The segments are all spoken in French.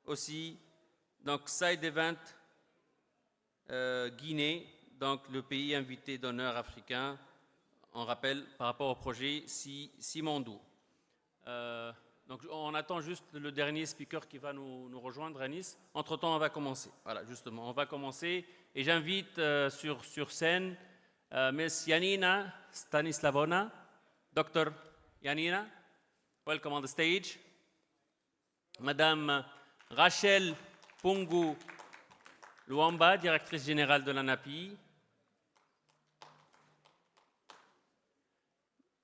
aussi, donc Side Event Guinée, donc le pays invité d'honneur africain, on rappelle par rapport au projet Simandou. Donc on attend juste le dernier speaker qui va nous rejoindre à Nice. Entre-temps, on va commencer. Voilà, justement, on va commencer. Et j'invite sur scène Miss Janina Stanislavovna, Dr. Janina, welcome on the stage. Madame Rachel Pungu Luamba, directrice générale de l'ANAPI.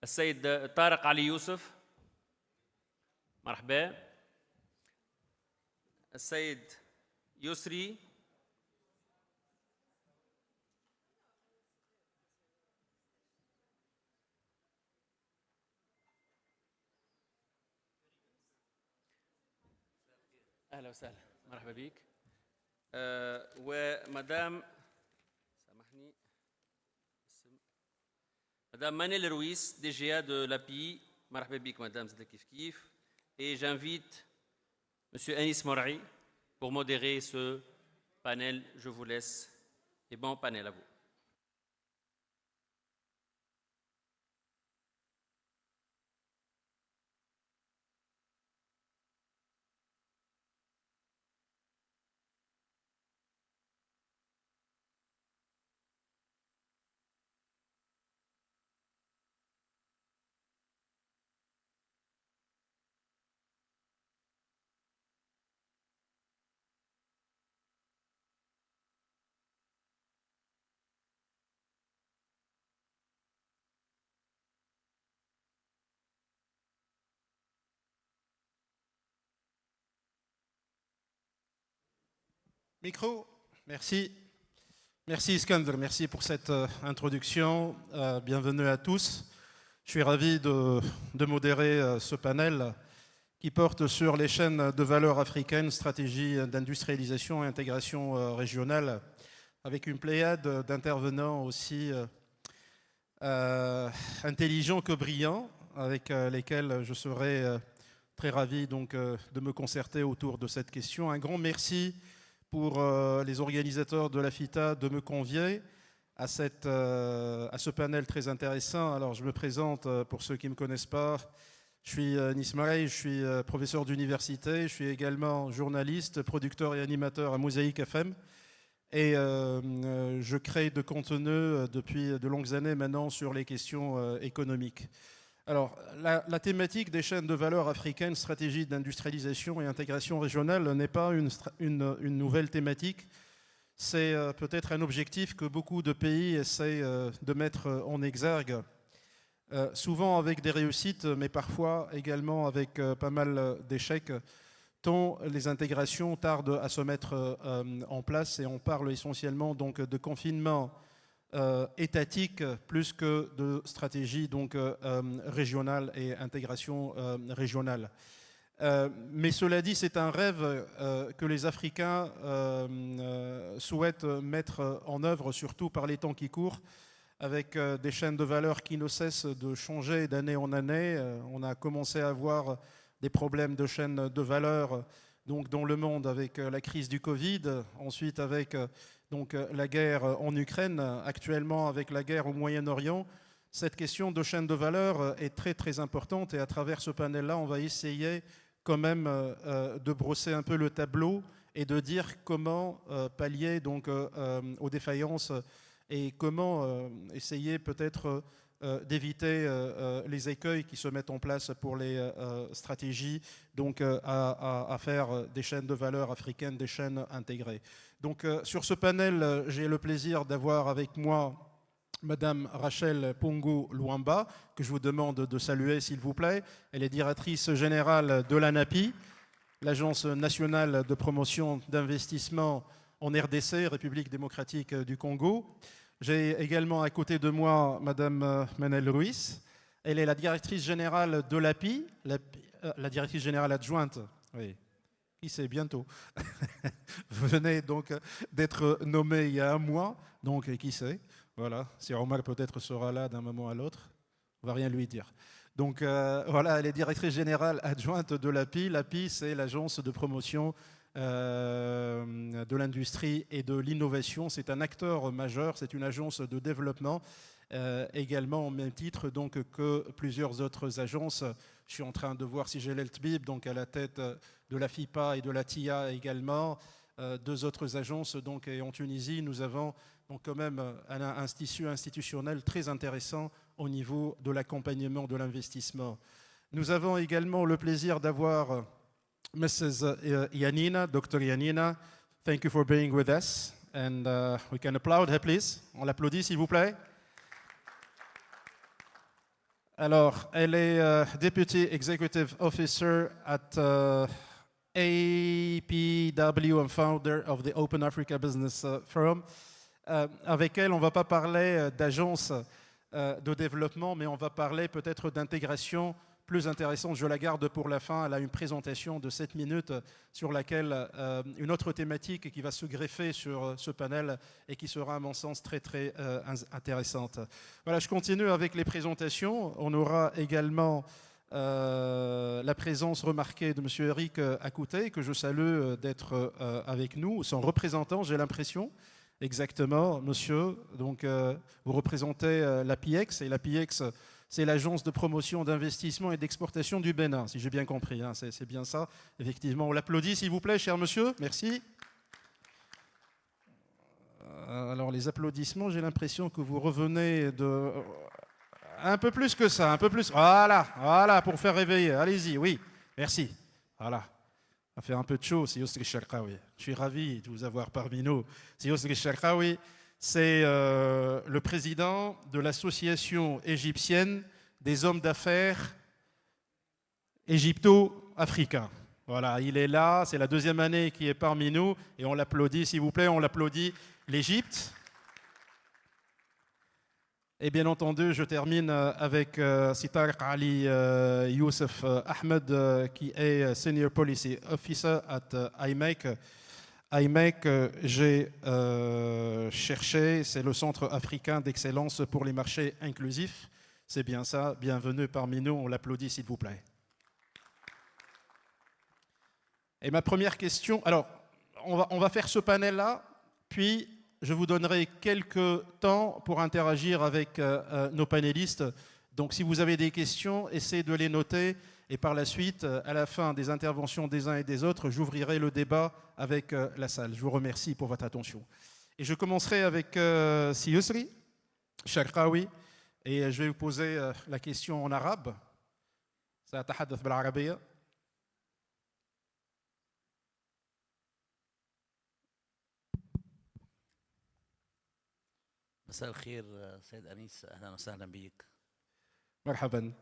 السيد طارق علي يوسف مرحبا. السيد يسري اهلا وسهلا مرحبا بك. ومدام سامحني Madame Manel Ruiz, DGA de l'API, marhaba bik, Madame Zdekif Kif. Et j'invite Monsieur Anis Morri pour modérer ce panel. Je vous laisse. Et bon panel à vous. Micro, merci. Merci Iskander, merci pour cette introduction. Bienvenue à tous. Je suis ravi de modérer ce panel qui porte sur les chaînes de valeur africaines, stratégie d'industrialisation et intégration régionale, avec une pléiade d'intervenants aussi intelligents que brillants, avec lesquels je serai très ravi donc, de me concerter autour de cette question. Un grand merci pour les organisateurs de la FITA de me convier à ce panel très intéressant. Alors je me présente pour ceux qui ne me connaissent pas. Je suis Nismarei, je suis professeur d'université, je suis également journaliste, producteur et animateur à Mosaïque FM. Et je crée de contenu depuis de longues années maintenant sur les questions économiques. Alors, la thématique des chaînes de valeur africaines, stratégie d'industrialisation et intégration régionale n'est pas une nouvelle thématique. C'est peut-être un objectif que beaucoup de pays essaient de mettre en exergue, souvent avec des réussites, mais parfois également avec pas mal d'échecs, tant les intégrations tardent à se mettre en place. Et on parle essentiellement donc de confinement étatique plus que de stratégie donc, régionale et intégration régionale. Mais cela dit, c'est un rêve que les Africains souhaitent mettre en œuvre, surtout par les temps qui courent, avec des chaînes de valeur qui ne cessent de changer d'année en année. On a commencé à avoir des problèmes de chaînes de valeur donc, dans le monde avec la crise du Covid, ensuite avec donc, la guerre en Ukraine, actuellement avec la guerre au Moyen-Orient. Cette question de chaîne de valeur est très très importante et à travers ce panel-là, on va essayer quand même de brosser un peu le tableau et de dire comment pallier donc, aux défaillances et comment essayer peut-être d'éviter les écueils qui se mettent en place pour les stratégies donc, à faire des chaînes de valeur africaines, des chaînes intégrées. Donc sur ce panel, j'ai le plaisir d'avoir avec moi Madame Rachel Pungu Luamba, que je vous demande de saluer s'il vous plaît. Elle est directrice générale de l'ANAPI, l'Agence nationale de promotion d'investissement en RDC, République démocratique du Congo. J'ai également à côté de moi Madame Manel Ruiz. Elle est la directrice générale de l'API, la directrice générale adjointe. Oui. Qui sait, bientôt. Vous venez donc d'être nommé il y a un mois, donc qui sait. Voilà, si Omar peut-être sera là d'un moment à l'autre, on ne va rien lui dire. Donc voilà, elle est directrice générale adjointe de l'API. L'API, c'est l'Agence de promotion de l'industrie et de l'innovation. C'est un acteur majeur, c'est une agence de développement, également au même titre donc, que plusieurs autres agences. Je suis en train de voir si j'ai l'Eltbib, donc à la tête de la FIPA et de la TIA également. Deux autres agences, donc, et en Tunisie, nous avons donc quand même un tissu institutionnel très intéressant au niveau de l'accompagnement de l'investissement. Nous avons également le plaisir d'avoir Mrs. Yanina, Dr. Yanina. Thank you for being with us. And we can applaud her, please. On l'applaudit, s'il vous plaît. Alors, elle est Deputy Executive Officer at APW and founder of the Open Africa Business Forum. Avec elle, on ne va pas parler d'agence de développement, mais on va parler peut-être d'intégration plus intéressante. Je la garde pour la fin. Elle a une présentation de 7 minutes sur laquelle une autre thématique qui va se greffer sur ce panel et qui sera, à mon sens, très, très intéressante. Voilà, je continue avec les présentations. On aura également la présence remarquée de M. Eric Akouté, que je salue d'être avec nous, son représentant, j'ai l'impression. Exactement, monsieur. Donc, vous représentez la PIEX, et la PIEX, c'est l'agence de promotion d'investissement et d'exportation du Bénin, si j'ai bien compris. Hein, c'est bien ça. Effectivement, on l'applaudit, s'il vous plaît, cher monsieur. Merci. Alors, les applaudissements, j'ai l'impression que vous revenez de... Un peu plus que ça, un peu plus. Voilà, voilà, pour faire réveiller. Allez-y, oui, merci. Voilà. Ça fait un peu de chaud, c'est Yousri Cherkaoui. Je suis ravi de vous avoir parmi nous. C'est Yousri Cherkaoui, c'est le président de l'association égyptienne des hommes d'affaires égypto-africains. Voilà, il est là, c'est la deuxième année qu'il est parmi nous, et on l'applaudit, s'il vous plaît, on l'applaudit, l'Égypte. Et bien entendu, je termine avec Sitar Ali Youssef Ahmed, qui est Senior Policy Officer at IMEC. IMEC, j'ai cherché, c'est le Centre africain d'excellence pour les marchés inclusifs. C'est bien ça, bienvenue parmi nous, on l'applaudit s'il vous plaît. Et ma première question, alors on va faire ce panel-là, puis je vous donnerai quelques temps pour interagir avec nos panélistes. Donc si vous avez des questions, essayez de les noter. Et par la suite, à la fin des interventions des uns et des autres, j'ouvrirai le débat avec la salle. Je vous remercie pour votre attention. Et je commencerai avec Si Yousri Cherkaoui. Et je vais vous poser la question en arabe. سأتحدث بالعربية. مساء الخير سيد أنيس، أهلا وسهلا بك. مرحبا.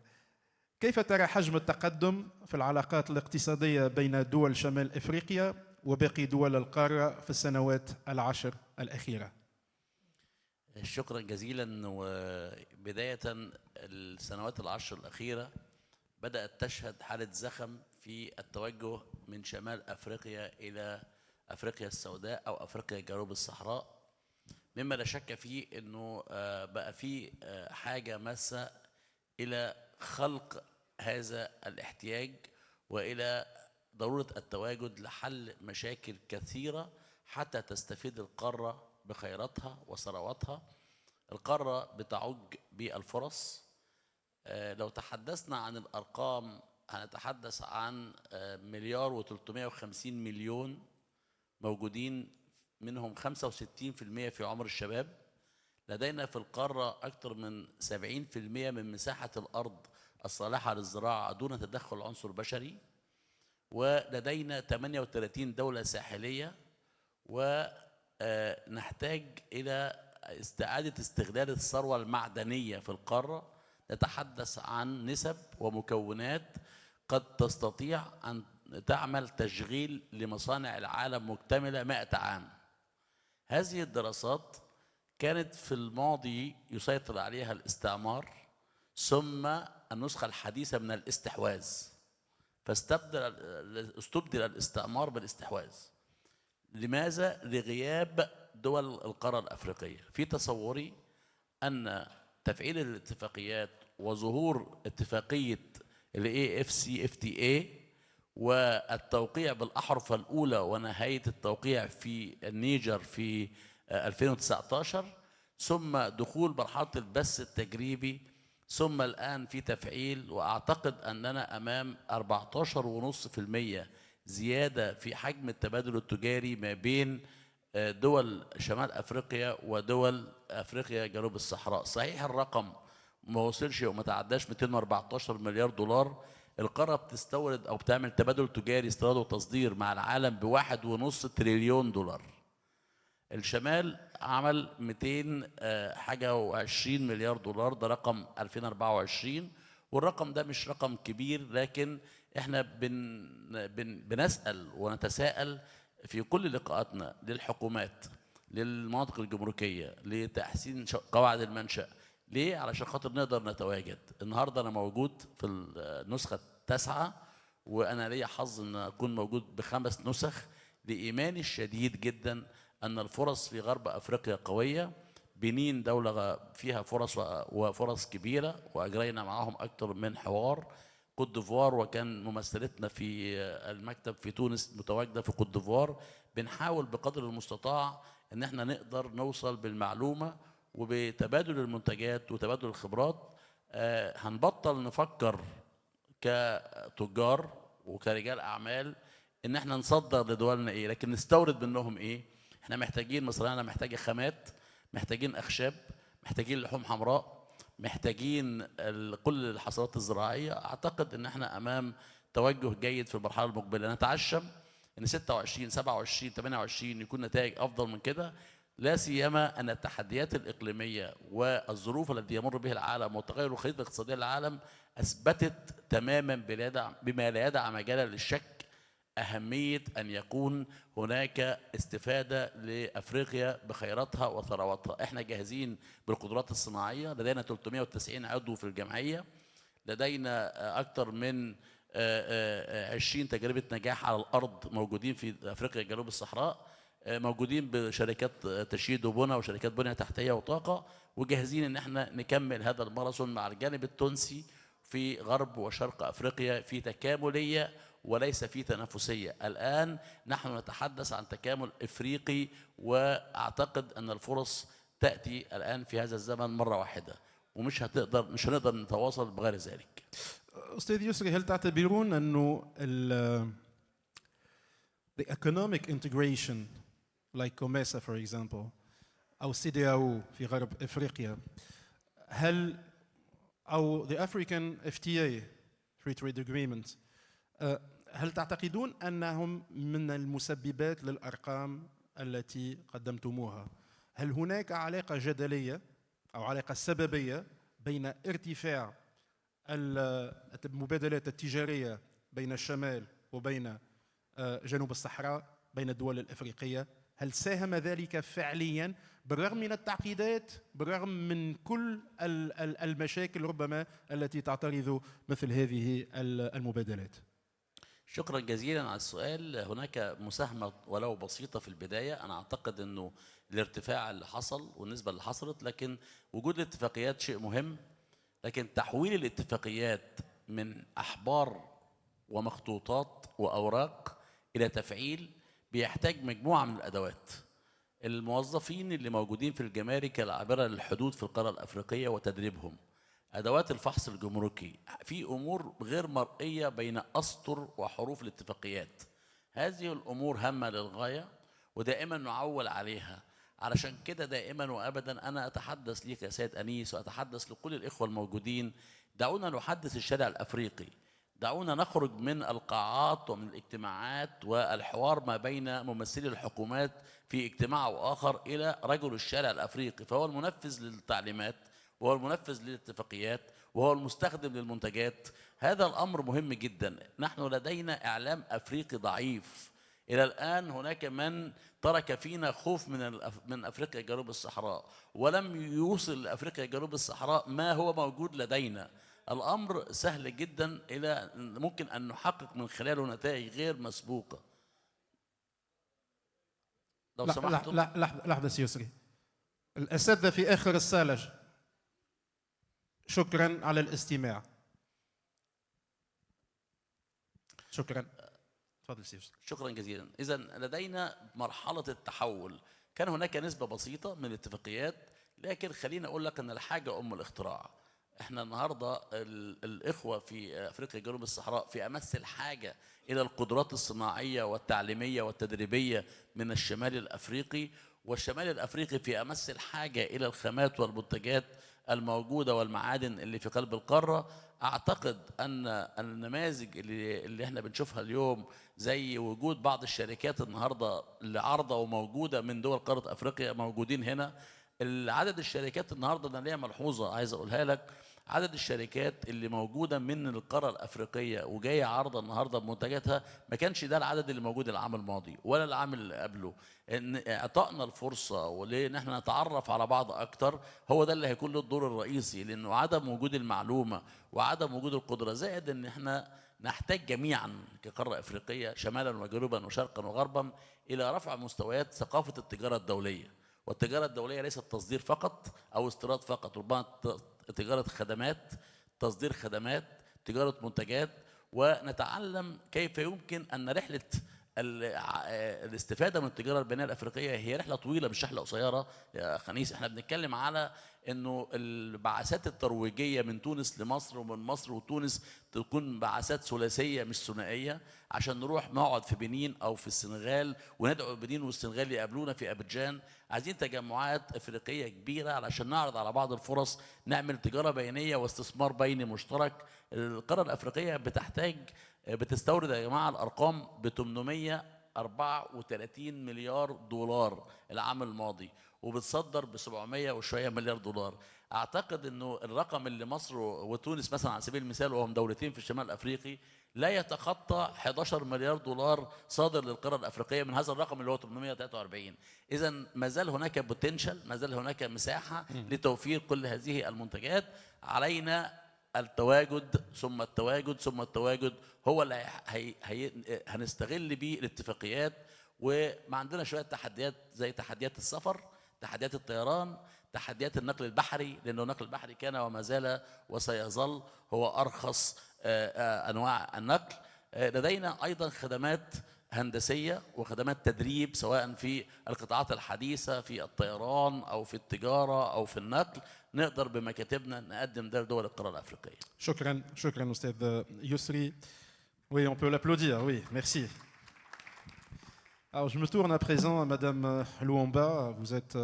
كيف ترى حجم التقدم في العلاقات الاقتصادية بين دول شمال إفريقيا وباقي دول القارة في السنوات العشر الأخيرة؟ شكرا جزيلا. وبداية السنوات العشر الأخيرة بدأت تشهد حالة زخم في التوجه من شمال أفريقيا إلى أفريقيا السوداء أو أفريقيا جنوب الصحراء، مما لا شك فيه أنه بقى فيه حاجة ماسة إلى خلق هذا الاحتياج وإلى ضرورة التواجد لحل مشاكل كثيرة حتى تستفيد القارة بخيراتها وثرواتها. القارة بتعج بالفرص. لو تحدثنا عن الأرقام هنتحدث عن 1,350,000,000 موجودين، منهم 65% في عمر الشباب. لدينا في القارة أكثر من 70% من مساحة الأرض الصالحة للزراعة دون تدخل عنصر بشري، ولدينا 38 دولة ساحلية، ونحتاج إلى استعادة استغلال الثروة المعدنية في القارة. نتحدث عن نسب ومكونات قد تستطيع أن تعمل تشغيل لمصانع العالم مكتملة 100 عام. هذه الدراسات كانت في الماضي يسيطر عليها الاستعمار ثم النسخة الحديثة من الاستحواذ، فاستبدل الاستعمار بالاستحواذ. لماذا؟ لغياب دول القارة الأفريقية. في تصوري أن تفعيل الاتفاقيات وظهور اتفاقية ال AFCFTA والتوقيع بالأحرف الأولى ونهاية التوقيع في النيجر في 2019، ثم دخول مرحلة البث التجريبي، ثم الآن في تفعيل. وأعتقد أننا أمام 14.5% زيادة في حجم التبادل التجاري ما بين دول شمال أفريقيا ودول أفريقيا جنوب الصحراء. صحيح الرقم ما وصلش وما تعداش 214 مليار دولار. القارة بتستورد أو بتعمل تبادل تجاري استيراد وتصدير مع العالم ب1.5 تريليون دولار. الشمال عمل 200 حاجة و20 مليار دولار، ده رقم 2024، والرقم ده مش رقم كبير، لكن احنا بنسأل ونتساءل في كل لقاءاتنا للحكومات، للمناطق الجمركية، لتحسين قواعد المنشأ. ليه؟ علشان خاطر نقدر نتواجد. النهارده انا موجود في النسخة 9، وانا ليا حظ ان اكون موجود ب5 نسخ، لإيماني الشديد جدا أن الفرص في غرب أفريقيا قوية. بنين دولة فيها فرص وفرص كبيرة، وأجرينا معهم أكثر من حوار. كوت ديفوار، وكان ممثلتنا في المكتب في تونس متواجدة في كوت ديفوار. بنحاول بقدر المستطاع أن احنا نقدر نوصل بالمعلومة وبتبادل المنتجات وتبادل الخبرات. هنبطل نفكر كتجار وكرجال أعمال إن احنا نصدر لدولنا إيه، لكن نستورد منهم إيه. احنا محتاجين، مصرنا محتاجة خامات، محتاجين أخشاب، محتاجين لحوم حمراء، محتاجين كل الحصاد الزراعية. أعتقد إن احنا أمام توجه جيد في المرحلة المقبلة. نتعشم إن 26 27 28 يكون نتائج أفضل من كده، لا سيما أن التحديات الإقليمية والظروف التي يمر بها العالم وتغير الخريطة الاقتصادية للعالم أثبتت تماما بما لا يدع مجالا للشك أهمية أن يكون هناك استفادة لأفريقيا بخيراتها وثرواتها. احنا جاهزين بالقدرات الصناعية، لدينا 390 عضو في الجمعية، لدينا أكثر من 20 تجربة نجاح على الأرض موجودين في أفريقيا جنوب الصحراء، موجودين بشركات تشييد وبنى وشركات بنية تحتية وطاقة، وجاهزين ان احنا نكمل هذا الماراثون مع الجانب التونسي في غرب وشرق أفريقيا في تكاملية وليس في تنافسية. الآن نحن نتحدث عن تكامل إفريقي، وأعتقد أن الفرص تأتي الآن في هذا الزمن مرة واحدة، ومش هنقدر نتواصل بغير ذلك. أستاذ يسري، هل تعتبرون أنه the economic integration like COMESA for example أو CEDEAO في غرب أفريقيا، أو the African FTA Free Trade Agreement، هل تعتقدون أنهم من المسببات للأرقام التي قدمتموها؟ هل هناك علاقة جدلية أو علاقة سببية بين ارتفاع المبادلات التجارية بين الشمال وبين جنوب الصحراء، بين الدول الأفريقية؟ هل ساهم ذلك فعليا بالرغم من التعقيدات، بالرغم من كل المشاكل ربما التي تعترض مثل هذه المبادلات؟ شكرا جزيلا على السؤال. هناك مساهمة ولو بسيطة في البداية. أنا أعتقد أنه الارتفاع اللي حصل والنسبة اللي حصلت، لكن وجود الاتفاقيات شيء مهم، لكن تحويل الاتفاقيات من أحبار ومخطوطات وأوراق إلى تفعيل بيحتاج مجموعة من الأدوات. الموظفين اللي موجودين في الجمارك العابرة للحدود في القارة الأفريقية وتدريبهم، أدوات الفحص الجمركي، في أمور غير مرئية بين أسطر وحروف الاتفاقيات. هذه الأمور هامة للغاية ودائما نعول عليها. علشان كده دائما وأبدا أنا أتحدث ليك يا سيد أنيس، وأتحدث لكل الإخوة الموجودين، دعونا نحدث الشارع الأفريقي، دعونا نخرج من القاعات ومن الاجتماعات والحوار ما بين ممثلي الحكومات في اجتماع وآخر إلى رجل الشارع الأفريقي، فهو المنفذ للتعليمات وهو المنفذ للاتفاقيات وهو المستخدم للمنتجات. هذا الأمر مهم جدا. نحن لدينا إعلام أفريقي ضعيف إلى الآن. هناك من ترك فينا خوف من أفريقيا جنوب الصحراء، ولم يوصل لأفريقيا جنوب الصحراء ما هو موجود لدينا. الأمر سهل جدا، إلى ممكن أن نحقق من خلاله نتائج غير مسبوقة. لو سمحتم. لحظة سيسري، الأساتذة في آخر الصالة، شكرا على الاستماع. شكرا. تفضل سي يسري. شكرا جزيلا. إذا لدينا مرحلة التحول، كان هناك نسبة بسيطة من الاتفاقيات، لكن خليني أقول لك أن الحاجة أم الاختراع. احنا النهارده الإخوة في أفريقيا جنوب الصحراء في أمس الحاجة إلى القدرات الصناعية والتعليمية والتدريبية من الشمال الأفريقي، والشمال الأفريقي في أمس الحاجة إلى الخامات والمنتجات الموجودة والمعادن اللي في قلب القارة. أعتقد أن النماذج اللي احنا بنشوفها اليوم، زي وجود بعض الشركات النهارده اللي عارضة وموجودة من دول قارة أفريقيا موجودين هنا. عدد الشركات النهارده انا ليا ملحوظه عايز اقولها لك، عدد الشركات اللي موجوده من القاره الافريقيه وجايه عارضه النهارده بمنتجاتها ما كانش ده العدد اللي موجود العام الماضي ولا العام اللي قبله. ان اعطائنا الفرصه ولان احنا نتعرف على بعض اكتر هو ده اللي هيكون له الدور الرئيسي، لانه عدم وجود المعلومه وعدم وجود القدره، زائد ان احنا نحتاج جميعا كقاره افريقيه شمالا وجنوبا وشرقا وغربا الى رفع مستويات ثقافه التجاره الدوليه. والتجارة الدولية ليست تصدير فقط أو استيراد فقط، ربما تجارة خدمات، تصدير خدمات، تجارة منتجات، ونتعلم كيف يمكن أن رحلة الاستفادة من التجارة البينية الأفريقية هي رحلة طويلة مش رحلة قصيرة يا خنيس. احنا بنتكلم على انه البعثات الترويجيه من تونس لمصر ومن مصر وتونس تكون بعثات ثلاثيه مش ثنائيه، عشان نروح نقعد في بنين او في السنغال وندعو بنين والسنغال يقابلونا في ابيجان. عايزين تجمعات افريقيه كبيره علشان نعرض على بعض الفرص، نعمل تجاره بينيه واستثمار بيني مشترك. القاره الافريقيه بتستورد يا جماعه الارقام ب 834 مليار دولار العام الماضي، وبتصدر ب 700 وشويه مليار دولار. اعتقد انه الرقم اللي مصر وتونس مثلا على سبيل المثال وهم دولتين في الشمال الافريقي لا يتخطى 11 مليار دولار صادر للقاره الافريقيه من هذا الرقم اللي هو 843. اذا ما زال هناك بوتنشال، ما زال هناك مساحه لتوفير كل هذه المنتجات. علينا التواجد ثم التواجد ثم التواجد، هو اللي هنستغل بيه الاتفاقيات. وما عندنا شويه تحديات زي تحديات السفر، تحديات الطيران، تحديات النقل البحري، لأنه النقل البحري كان وما زال وسيظل هو أرخص أنواع النقل. لدينا أيضا خدمات هندسية وخدمات تدريب سواء في القطاعات الحديثة في الطيران أو في التجارة أو في النقل، نقدر بمكاتبنا نقدم ده لدول القارة الأفريقية. شكرا أستاذ يسري. Oui, on peut l'applaudir, oui, merci. Alors, je me tourne à présent à Madame Luamba. Vous êtes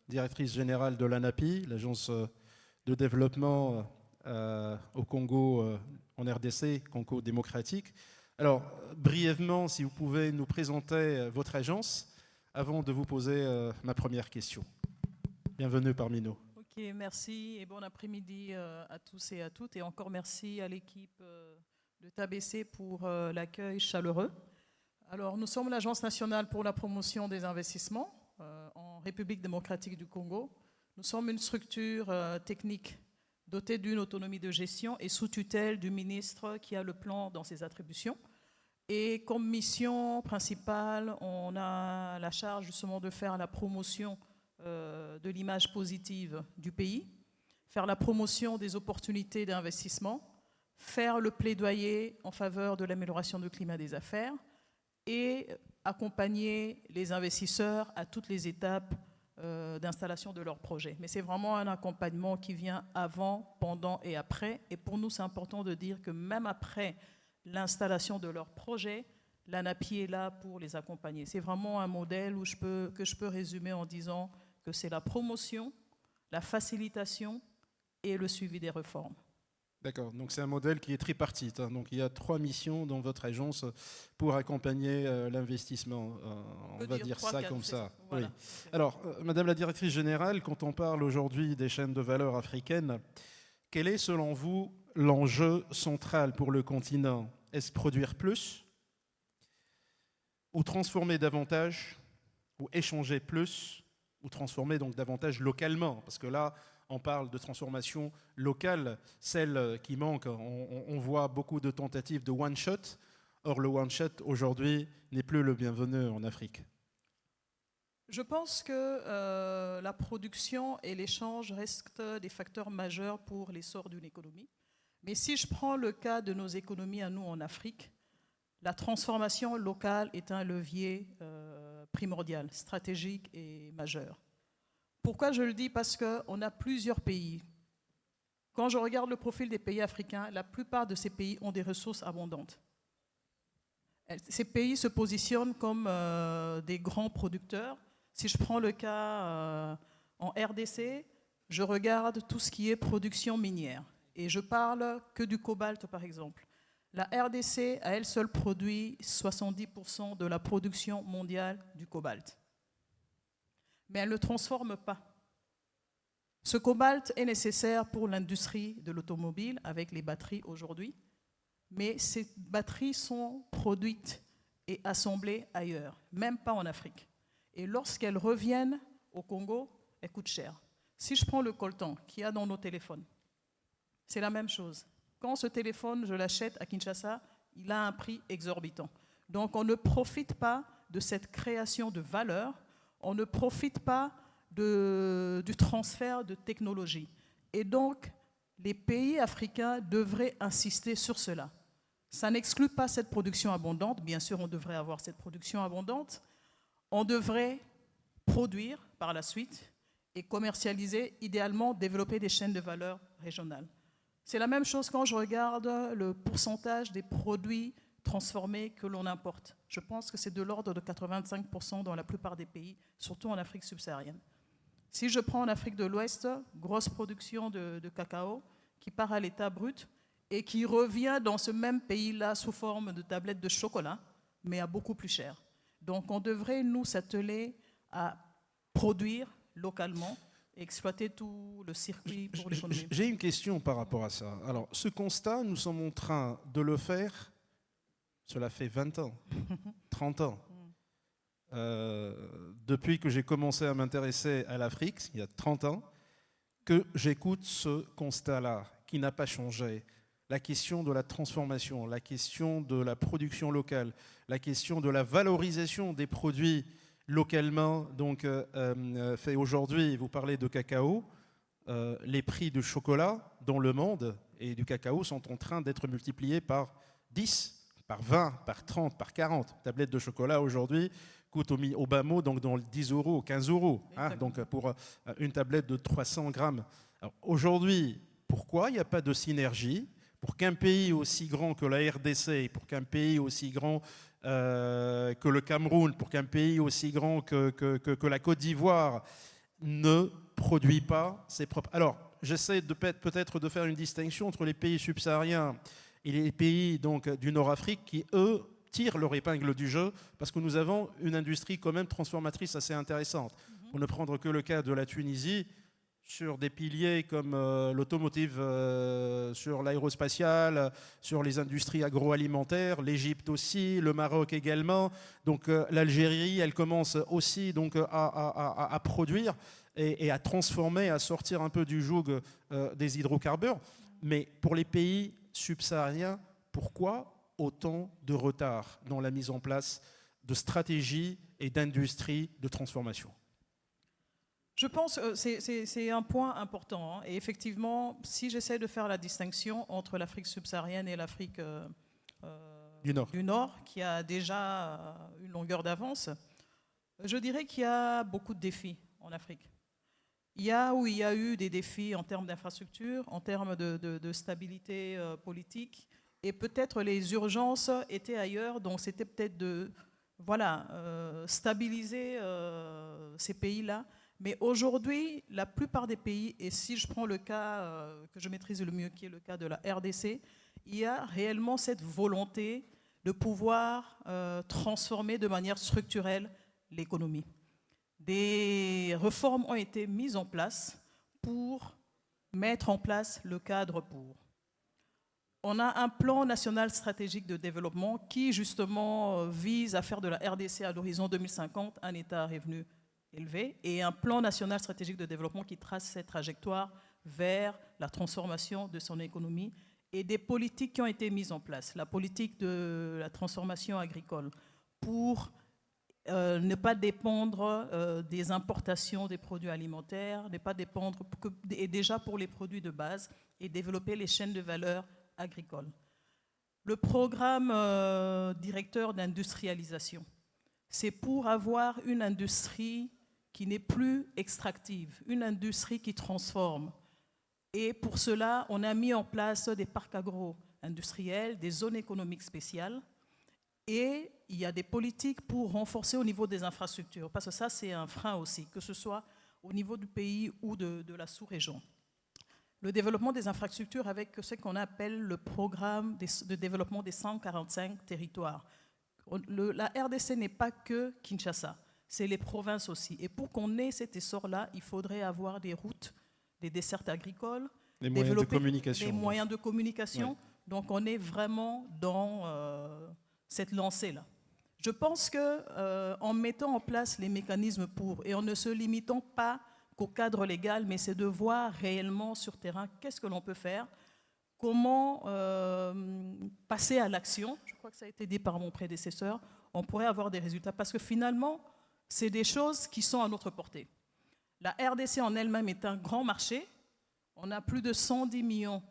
directrice générale de l'ANAPI, l'agence de développement au Congo, en RDC, Congo démocratique. Alors, brièvement, si vous pouvez nous présenter votre agence avant de vous poser ma première question. Bienvenue parmi nous. Ok, merci et bon après-midi à tous et à toutes. Et encore merci à l'équipe de TABC pour l'accueil chaleureux. Alors, nous sommes l'Agence nationale pour la promotion des investissements en République démocratique du Congo. Nous sommes une structure technique dotée d'une autonomie de gestion et sous tutelle du ministre qui a le plan dans ses attributions. Et comme mission principale, on a la charge justement de faire la promotion de l'image positive du pays, faire la promotion des opportunités d'investissement, faire le plaidoyer en faveur de l'amélioration du climat des affaires, et accompagner les investisseurs à toutes les étapes d'installation de leurs projets. Mais c'est vraiment un accompagnement qui vient avant, pendant et après. Et pour nous, c'est important de dire que même après l'installation de leurs projets, l'ANAPI est là pour les accompagner. C'est vraiment un modèle que je peux résumer en disant que c'est la promotion, la facilitation et le suivi des réformes. D'accord, donc c'est un modèle qui est tripartite. Hein. Donc il y a 3 missions dans votre agence pour accompagner l'investissement. On va dire ça comme ça. Voilà. Oui. Alors, Madame la Directrice Générale, quand on parle aujourd'hui des chaînes de valeur africaines, quel est selon vous l'enjeu central pour le continent? Est-ce produire plus ou transformer davantage ou échanger plus ou transformer donc davantage localement? Parce que là, on parle de transformation locale, celle qui manque. On voit beaucoup de tentatives de one-shot. Or, le one-shot, aujourd'hui, n'est plus le bienvenu en Afrique. Je pense que la production et l'échange restent des facteurs majeurs pour l'essor d'une économie. Mais si je prends le cas de nos économies à nous en Afrique, La transformation locale est un levier primordial, stratégique et majeur. Pourquoi je le dis? Parce qu'on a plusieurs pays. Quand je regarde le profil des pays africains, la plupart de ces pays ont des ressources abondantes. Ces pays se positionnent comme des grands producteurs. Si je prends le cas en RDC, je regarde tout ce qui est production minière. Et je parle que du cobalt, par exemple. La RDC, à elle seule, produit 70% de la production mondiale du cobalt. Mais elle ne le transforme pas. Ce cobalt est nécessaire pour l'industrie de l'automobile, avec les batteries aujourd'hui. Mais ces batteries sont produites et assemblées ailleurs, même pas en Afrique. Et lorsqu'elles reviennent au Congo, elles coûtent cher. Si je prends le coltan qu'il y a dans nos téléphones, c'est la même chose. Quand ce téléphone, je l'achète à Kinshasa, il a un prix exorbitant. Donc on ne profite pas de cette création de valeur, on ne profite pas du transfert de technologie. Et donc, les pays africains devraient insister sur cela. Ça n'exclut pas cette production abondante. Bien sûr, on devrait avoir cette production abondante. On devrait produire par la suite et commercialiser, idéalement développer des chaînes de valeur régionales. C'est la même chose quand je regarde le pourcentage des produits transformés que l'on importe. Je pense que c'est de l'ordre de 85% dans la plupart des pays, surtout en Afrique subsaharienne. Si je prends en Afrique de l'Ouest, grosse production de cacao qui part à l'état brut et qui revient dans ce même pays-là sous forme de tablettes de chocolat, mais à beaucoup plus cher. Donc on devrait, nous, s'atteler à produire localement, exploiter tout le circuit pour l'économie. J'ai une question par rapport à ça. Alors, ce constat, nous sommes en train de le faire, cela fait 20 ans, 30 ans. Depuis que j'ai commencé à m'intéresser à l'Afrique, il y a 30 ans, que j'écoute ce constat-là, qui n'a pas changé. La question de la transformation, la question de la production locale, la question de la valorisation des produits localement fait aujourd'hui. Vous parlez de cacao, les prix du chocolat dans le monde et du cacao sont en train d'être multipliés par 10, par 20, par 30, par 40. Une tablette de chocolat aujourd'hui coûte au bas mot donc dans 10 euros, 15 euros, hein, donc pour une tablette de 300 grammes. Aujourd'hui, pourquoi il n'y a pas de synergie pour qu'un pays aussi grand que la RDC, pour qu'un pays aussi grand que le Cameroun, pour qu'un pays aussi grand que la Côte d'Ivoire ne produit pas ses propres... Alors, j'essaie peut-être de faire une distinction entre les pays subsahariens et les pays donc, du Nord-Afrique qui, eux, tirent leur épingle du jeu parce que nous avons une industrie quand même transformatrice assez intéressante. Pour ne prendre que le cas de la Tunisie, sur des piliers comme l'automotive, sur l'aérospatial, sur les industries agroalimentaires, l'Égypte aussi, le Maroc également. Donc l'Algérie, elle commence aussi donc, à produire et à transformer, à sortir un peu du joug des hydrocarbures. Mais pour les pays subsahariens, pourquoi autant de retard dans la mise en place de stratégies et d'industries de transformation ? Je pense que c'est un point important. Hein. Et effectivement, si j'essaie de faire la distinction entre l'Afrique subsaharienne et l'Afrique du Nord, qui a déjà une longueur d'avance, je dirais qu'il y a beaucoup de défis en Afrique. Il y a eu des défis en termes d'infrastructure, en termes de stabilité politique, et peut-être les urgences étaient ailleurs, donc c'était peut-être de stabiliser ces pays-là. Mais aujourd'hui, la plupart des pays, et si je prends le cas que je maîtrise le mieux, qui est le cas de la RDC, il y a réellement cette volonté de pouvoir transformer de manière structurelle l'économie. Des réformes ont été mises en place pour mettre en place le cadre pour. On a un plan national stratégique de développement qui, justement, vise à faire de la RDC à l'horizon 2050 un État à revenu élevé et un plan national stratégique de développement qui trace cette trajectoire vers la transformation de son économie et des politiques qui ont été mises en place. La politique de la transformation agricole pour ne pas dépendre des importations des produits alimentaires, ne pas dépendre, et déjà pour les produits de base, et développer les chaînes de valeur agricoles. Le programme directeur d'industrialisation, c'est pour avoir une industrie qui n'est plus extractive, une industrie qui transforme. Et pour cela, on a mis en place des parcs agro-industriels, des zones économiques spéciales, et il y a des politiques pour renforcer au niveau des infrastructures, parce que ça, c'est un frein aussi, que ce soit au niveau du pays ou de la sous-région. Le développement des infrastructures avec ce qu'on appelle le programme de développement des 145 territoires. La RDC n'est pas que Kinshasa, c'est les provinces aussi. Et pour qu'on ait cet essor-là, il faudrait avoir des routes, des dessertes agricoles, développer des moyens de communication. Ouais. Donc on est vraiment dans cette lancée-là. Je pense qu'en mettant en place les mécanismes pour, et en ne se limitant pas qu'au cadre légal, mais c'est de voir réellement sur terrain qu'est-ce que l'on peut faire, comment passer à l'action. Je crois que ça a été dit par mon prédécesseur. On pourrait avoir des résultats parce que finalement, c'est des choses qui sont à notre portée. La RDC en elle-même est un grand marché. On a plus de 110 millions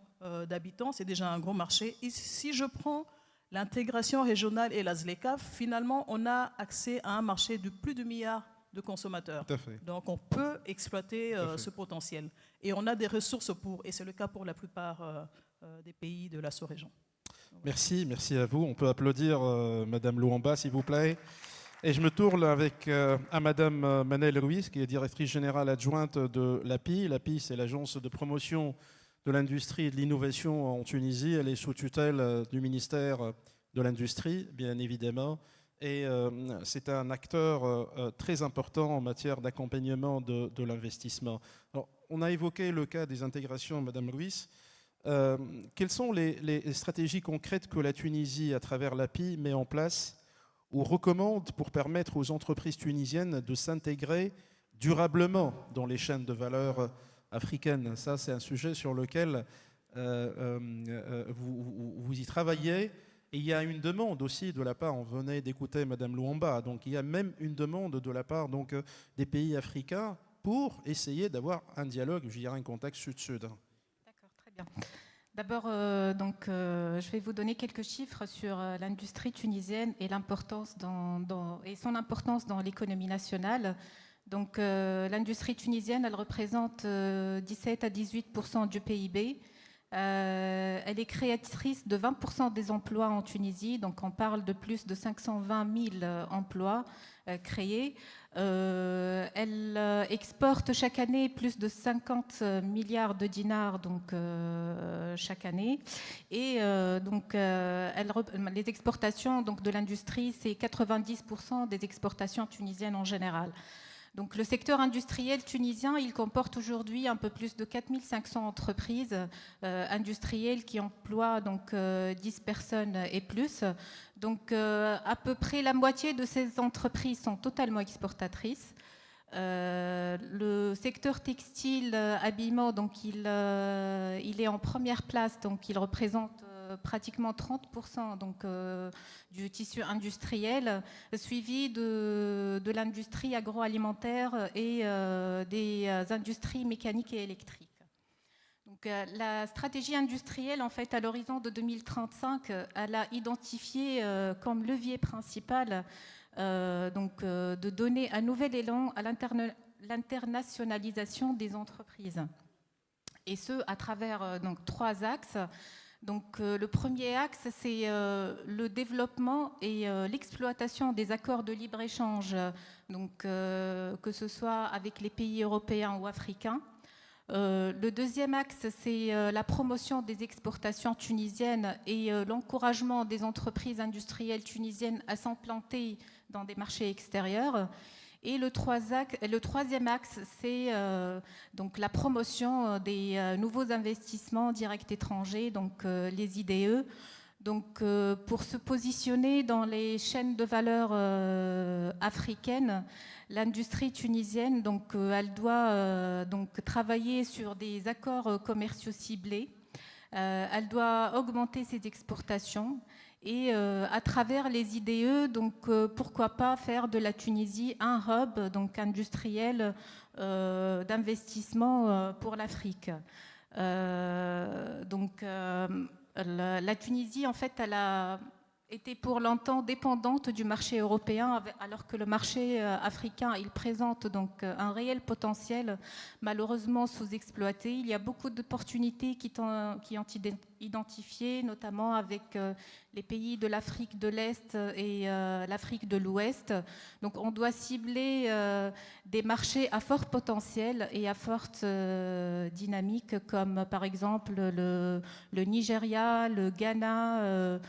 d'habitants, c'est déjà un gros marché. Et si je prends l'intégration régionale et la ZLECAf, finalement, on a accès à un marché de plus de milliards de consommateurs. Tout à fait. Donc on peut exploiter ce potentiel. Et on a des ressources pour, et c'est le cas pour la plupart des pays de la sous-région. Merci, merci à vous. On peut applaudir Madame Louamba, s'il vous plaît. Et je me tourne à Madame Manel Ruiz, qui est directrice générale adjointe de l'API. L'API, c'est l'agence de promotion de l'industrie et de l'innovation en Tunisie. Elle est sous tutelle du ministère de l'Industrie, bien évidemment. Et c'est un acteur très important en matière d'accompagnement de l'investissement. Alors, on a évoqué le cas des intégrations, Madame Ruiz. Quelles sont les stratégies concrètes que la Tunisie, à travers l'API, met en place ou recommande pour permettre aux entreprises tunisiennes de s'intégrer durablement dans les chaînes de valeur africaines? Ça, c'est un sujet sur lequel vous y travaillez. Et il y a une demande aussi de la part, on venait d'écouter Madame Louamba, donc il y a même une demande de la part donc, des pays africains pour essayer d'avoir un dialogue, je dirais un contact sud-sud. D'accord, très bien. D'abord, je vais vous donner quelques chiffres sur l'industrie tunisienne et l'importance et son importance dans l'économie nationale. Donc, l'industrie tunisienne, elle représente 17 à 18% du PIB. Elle est créatrice de 20% des emplois en Tunisie, donc on parle de plus de 520 000 emplois créés. Elle exporte chaque année plus de 50 milliards de dinars donc, chaque année. Et les exportations donc, de l'industrie, c'est 90% des exportations tunisiennes en général. Donc, le secteur industriel tunisien, il comporte aujourd'hui un peu plus de 4500 entreprises industrielles qui emploient donc, 10 personnes et plus. Donc, à peu près la moitié de ces entreprises sont totalement exportatrices. Le secteur textile, habillement, donc, il est en première place, donc il représente pratiquement 30% donc, du tissu industriel, suivi de l'industrie agroalimentaire et des industries mécaniques et électriques. Donc, la stratégie industrielle, en fait, à l'horizon de 2035, elle a identifié comme levier principal de donner un nouvel élan à l'internationalisation des entreprises. Et ce, à travers donc, 3 axes. Donc, le premier axe, c'est le développement et l'exploitation des accords de libre-échange, donc, que ce soit avec les pays européens ou africains. Le deuxième axe, c'est la promotion des exportations tunisiennes et l'encouragement des entreprises industrielles tunisiennes à s'implanter dans des marchés extérieurs. Et le troisième axe, c'est donc la promotion des nouveaux investissements directs étrangers, donc les IDE. Donc, pour se positionner dans les chaînes de valeur africaines, l'industrie tunisienne, donc, elle doit donc travailler sur des accords commerciaux ciblés. Elle doit augmenter ses exportations. Et à travers les IDE, donc pourquoi pas faire de la Tunisie un hub donc industriel d'investissement pour l'Afrique. La Tunisie, en fait, elle a été pour longtemps dépendante du marché européen, alors que le marché africain, il présente donc un réel potentiel, malheureusement sous-exploité. Il y a beaucoup d'opportunités qui ont identifié, notamment avec les pays de l'Afrique de l'Est et l'Afrique de l'Ouest. Donc on doit cibler des marchés à fort potentiel et à forte dynamique, comme par exemple le Nigeria, le Ghana,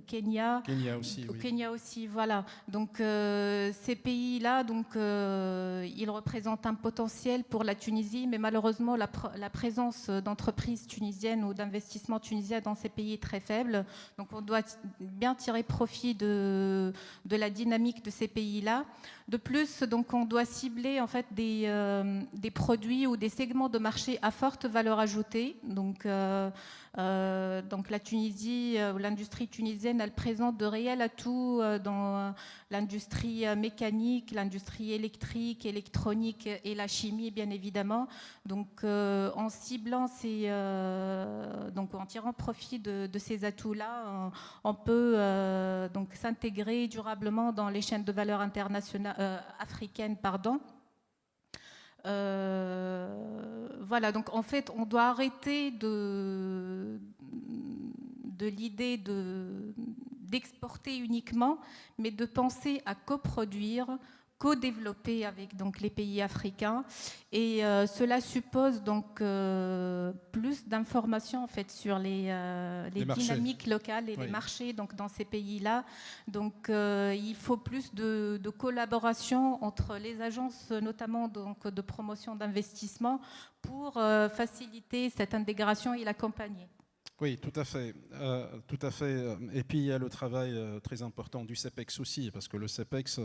Kenya. Kenya aussi, oui. Kenya aussi, voilà. Donc ces pays-là, donc ils représentent un potentiel pour la Tunisie, mais malheureusement la présence d'entreprises tunisiennes ou d'investissements tunisiens dans ces pays est très faible. Donc on doit bien tirer profit de la dynamique de ces pays-là. De plus, donc on doit cibler en fait des produits ou des segments de marché à forte valeur ajoutée. Donc la Tunisie, l'industrie tunisienne, elle présente de réels atouts dans l'industrie mécanique, l'industrie électrique, électronique et la chimie, bien évidemment. Donc, en ciblant donc en tirant profit de ces atouts-là, on peut donc s'intégrer durablement dans les chaînes de valeur internationales africaines, pardon. Voilà, donc en fait, on doit arrêter de l'idée d'exporter uniquement, mais de penser à coproduire, co-développer avec donc les pays africains. Et cela suppose donc plus d'informations en fait sur les dynamiques locales et les marchés donc dans ces pays-là. Donc il faut plus de collaboration entre les agences, notamment donc de promotion d'investissement, pour faciliter cette intégration et l'accompagner. Oui, tout à fait. Tout à fait. Et puis il y a le travail très important du CEPEX aussi, parce que le CEPEX,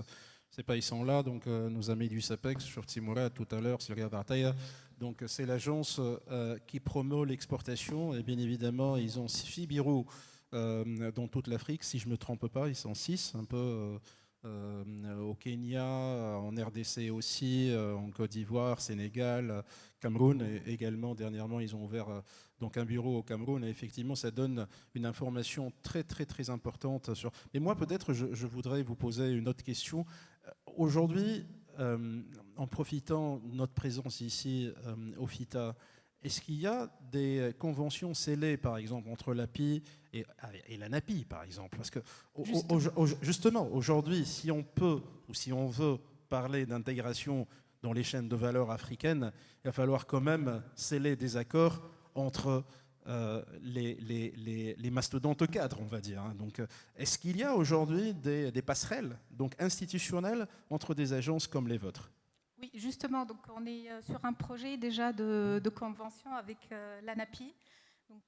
c'est pas ils sont là, donc nos amis du CEPEX, sur Timura tout à l'heure, sur Gavartaya, donc c'est l'agence qui promeut l'exportation, et bien évidemment ils ont 6 bureaux dans toute l'Afrique, si je me trompe pas, ils sont 6, un peu au Kenya, en RDC aussi, en Côte d'Ivoire, Sénégal, Cameroun, et également dernièrement ils ont ouvert donc un bureau au Cameroun, et effectivement ça donne une information très très très importante sur. Mais moi peut-être je voudrais vous poser une autre question. Aujourd'hui, en profitant de notre présence ici au FITA, est-ce qu'il y a des conventions scellées, par exemple, entre l'API et la NAPI, par exemple? Parce que, justement, aujourd'hui, si on peut ou si on veut parler d'intégration dans les chaînes de valeur africaines, il va falloir quand même sceller des accords entre les mastodontes cadres, on va dire. Donc, est-ce qu'il y a aujourd'hui des passerelles donc institutionnelles entre des agences comme les vôtres? Oui, justement, donc on est sur un projet déjà de convention avec l'ANAPI. Donc,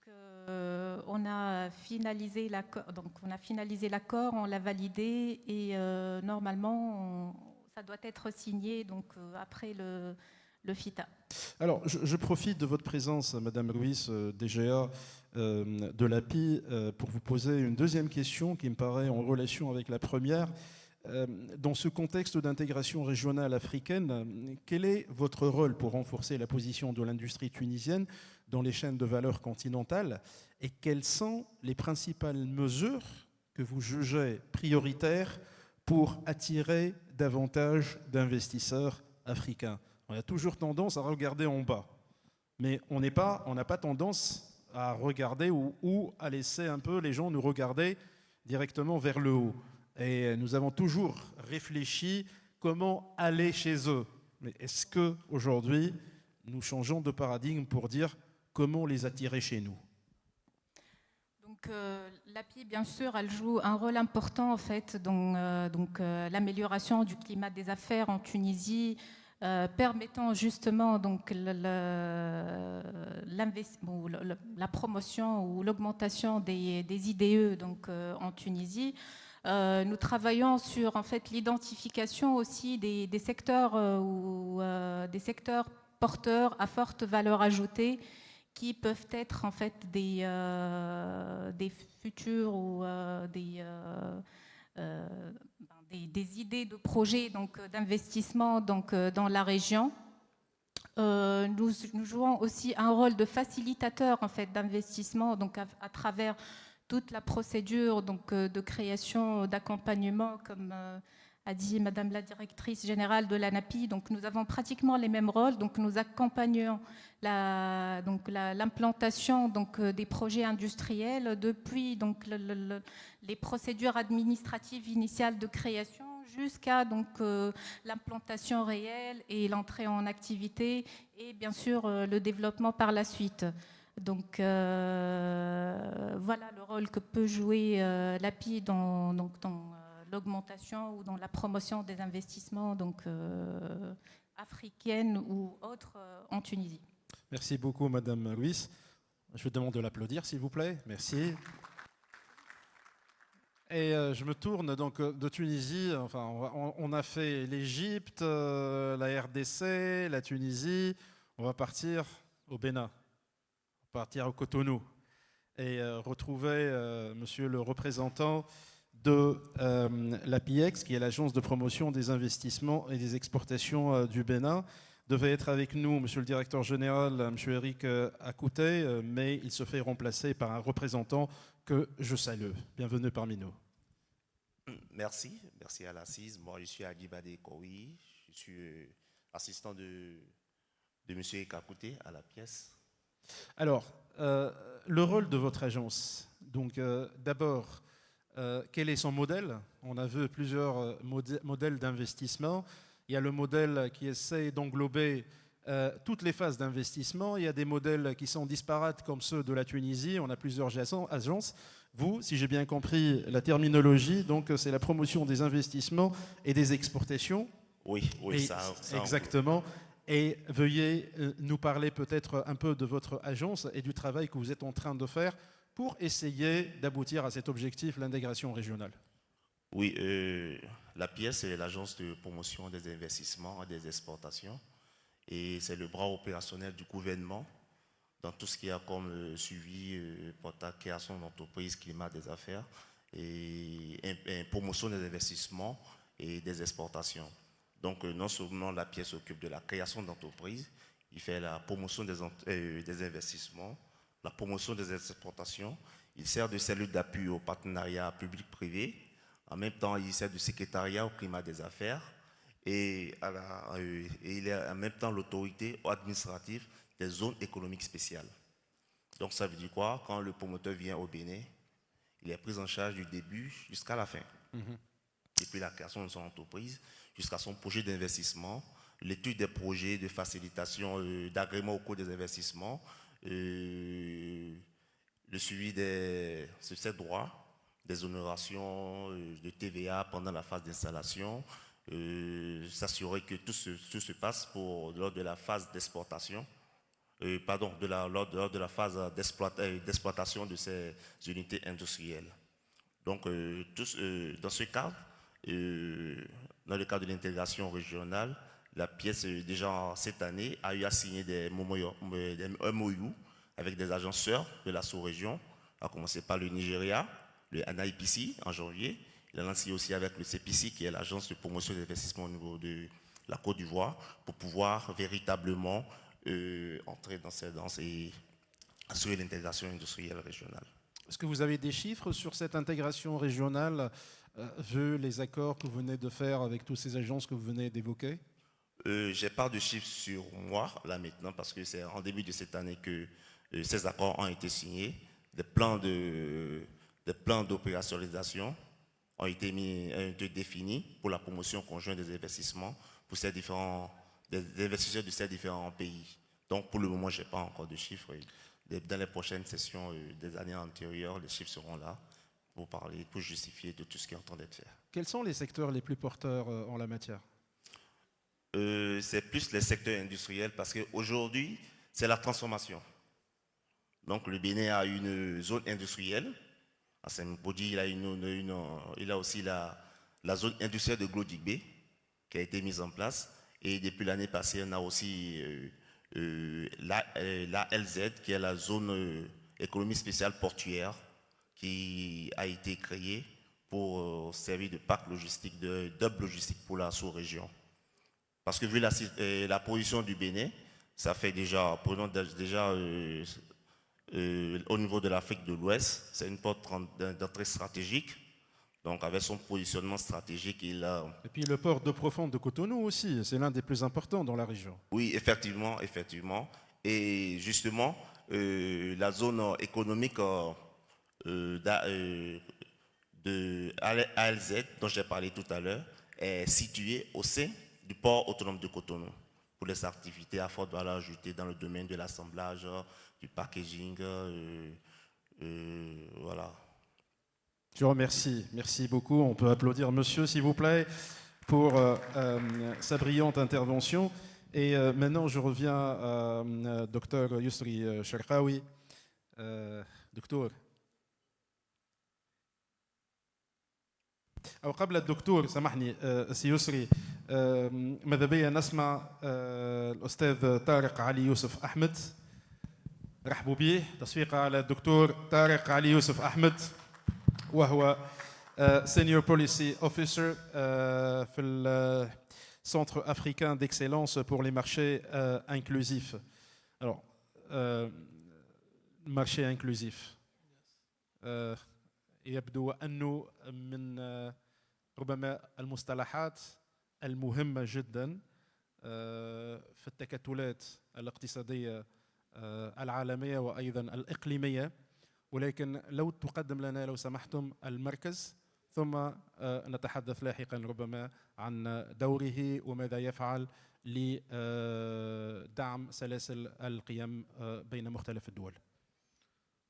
on a finalisé l'accord, on l'a validé et normalement ça doit être signé donc après le FITA. Alors, je profite de votre présence, Madame Ruiz, DGA de l'API, pour vous poser une deuxième question qui me paraît en relation avec la première. Dans ce contexte d'intégration régionale africaine, quel est votre rôle pour renforcer la position de l'industrie tunisienne dans les chaînes de valeur continentales et quelles sont les principales mesures que vous jugez prioritaires pour attirer davantage d'investisseurs africains? On a toujours tendance à regarder en bas, mais on n'a pas tendance à regarder ou à laisser un peu les gens nous regarder directement vers le haut. Et nous avons toujours réfléchi comment aller chez eux. Mais est-ce qu'aujourd'hui, nous changeons de paradigme pour dire comment les attirer chez nous? Donc, l'API, bien sûr, elle joue un rôle important en fait, dans l'amélioration du climat des affaires en Tunisie, permettant justement donc la promotion ou l'augmentation des IDE donc, en Tunisie. Nous travaillons sur en fait, l'identification aussi des secteurs des secteurs porteurs à forte valeur ajoutée qui peuvent être en fait des futurs ou des idées de projets donc, d'investissement donc, dans la région. nous jouons aussi un rôle de facilitateur en fait, d'investissement, donc à travers toute la procédure donc, de création, d'accompagnement, comme a dit Madame la directrice générale de l'ANAPI. Donc nous avons pratiquement les mêmes rôles. Donc nous accompagnons l'implantation des projets industriels depuis donc, les procédures administratives initiales de création jusqu'à l'implantation réelle et l'entrée en activité et bien sûr le développement par la suite. Donc voilà le rôle que peut jouer l'API dans l'augmentation ou dans la promotion des investissements africaines ou autres en Tunisie. Merci beaucoup, Madame Louis. Je vous demande de l'applaudir, s'il vous plaît. Merci. Et je me tourne donc de Tunisie. Enfin, on a fait l'Égypte, la RDC, la Tunisie. On va partir au Bénin, partir au Cotonou et retrouver Monsieur le représentant de l'APIEX, qui est l'agence de promotion des investissements et des exportations du Bénin. Devait être avec nous Monsieur le directeur général, Monsieur Eric Akouté, mais il se fait remplacer par un représentant que je salue. Bienvenue parmi nous. Merci à l'assise. Moi, je suis Agibade Koui, je suis assistant de M. Eric Akouté à la pièce. Alors, le rôle de votre agence, donc d'abord, quel est son modèle? On a vu plusieurs modèles d'investissement. Il y a le modèle qui essaie d'englober toutes les phases d'investissement. Il y a des modèles qui sont disparates comme ceux de la Tunisie. On a plusieurs agences. Vous, si j'ai bien compris la terminologie, donc c'est la promotion des investissements et des exportations. Oui, ça exactement. Et veuillez nous parler peut-être un peu de votre agence et du travail que vous êtes en train de faire pour essayer d'aboutir à cet objectif, l'intégration régionale. Oui, la pièce est l'agence de promotion des investissements et des exportations et c'est le bras opérationnel du gouvernement dans tout ce qui a comme suivi pour la création d'entreprises, climat des affaires et promotion des investissements et des exportations. Donc non seulement la pièce s'occupe de la création d'entreprises, il fait la promotion des investissements, la promotion des exportations, il sert de cellule d'appui au partenariat public-privé, en même temps il sert de secrétariat au climat des affaires et il est en même temps l'autorité administrative des zones économiques spéciales. Donc ça veut dire quoi? Quand le promoteur vient au Bénin, il est pris en charge du début jusqu'à la fin. Depuis la création de son entreprise jusqu'à son projet d'investissement, l'étude des projets de facilitation d'agrément au cours des investissements, le suivi de ses droits, des honorations de TVA pendant la phase d'installation, s'assurer que tout se passe lors de la phase d'exportation, lors de la phase d'exploitation de ces unités industrielles. Donc, dans ce cadre, dans le cadre de l'intégration régionale, la pièce, déjà cette année, a eu à signer des MOU avec des agences sœurs de la sous-région, à commencer par le Nigeria, le NIPC en janvier. Il a lancé aussi avec le CPC, qui est l'agence de promotion des investissements au niveau de la Côte d'Ivoire, pour pouvoir véritablement entrer dans ces danses et assurer l'intégration industrielle régionale. Est-ce que vous avez des chiffres sur cette intégration régionale, vu les accords que vous venez de faire avec toutes ces agences que vous venez d'évoquer? Je n'ai pas de chiffres sur moi, là maintenant, parce que c'est en début de cette année que ces accords ont été signés. Des plans d'opérationnalisation ont été définis pour la promotion conjointe des investissements pour des investisseurs de ces différents pays. Donc pour le moment, je n'ai pas encore de chiffres. Dans les prochaines sessions des années antérieures, les chiffres seront là pour parler, pour justifier de tout ce qui est en train d'être fait. Quels sont les secteurs les plus porteurs en la matière? C'est plus les secteurs industriels parce qu'aujourd'hui, c'est la transformation. Donc le Bénin a une zone industrielle. À Saint-Mpodi, il a aussi la zone industrielle de Glodigbe qui a été mise en place. Et depuis l'année passée, on a aussi la LZ, qui est la zone économie spéciale portuaire, qui a été créée pour servir de parc logistique, de hub logistique pour la sous-région. Parce que vu la position du Bénin, Ça fait déjà, prenons déjà au niveau de l'Afrique de l'Ouest, c'est une porte d'entrée stratégique. Donc avec son positionnement stratégique, il a... Et puis le port d'eau profonde de Cotonou aussi, c'est l'un des plus importants dans la région. Oui, effectivement, effectivement. Et justement, la zone économique de ALZ, dont j'ai parlé tout à l'heure, est située au sein du port autonome de Cotonou pour les activités à forte valeur ajoutée dans le domaine de l'assemblage, du packaging, voilà. Je vous remercie, merci beaucoup. On peut applaudir monsieur, s'il vous plaît, pour sa brillante intervention. Et maintenant, je reviens à Dr Yousri Cherkaoui. Docteur. أو قبل الدكتور سامحني سي يسري ماذا بيا نسمع الأستاذ طارق علي يوسف أحمد. رحبوا به تصفيقة على الدكتور طارق علي يوسف أحمد وهو Senior Policy Officer في الCentre africain d'excellence pour les marchés inclusifs. Alors, marché inclusif. يبدو أنه من ربما المصطلحات المهمة جدا في التكتلات الاقتصادية العالمية وأيضا الإقليمية، ولكن لو تقدم لنا لو سمحتم المركز، ثم نتحدث لاحقا ربما عن دوره وماذا يفعل لدعم سلاسل القيم بين مختلف الدول.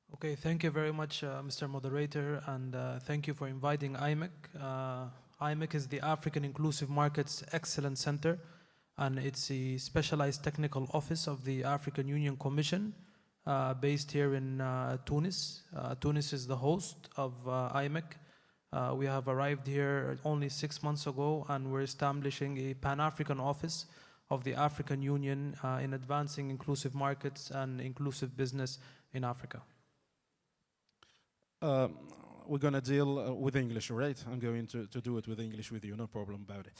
Okay, thank you very much, Mr. Moderator, and thank you for inviting IMEC. IMEC is the African Inclusive Markets Excellence Center, and it's a specialized technical office of the African Union Commission based here in Tunis. Tunis is the host of IMEC. We have arrived here only 6 months ago, and we're establishing a Pan-African office of the African Union in advancing inclusive markets and inclusive business in Africa. We're going to deal with English, right? I'm going to do it with English with you, no problem about it.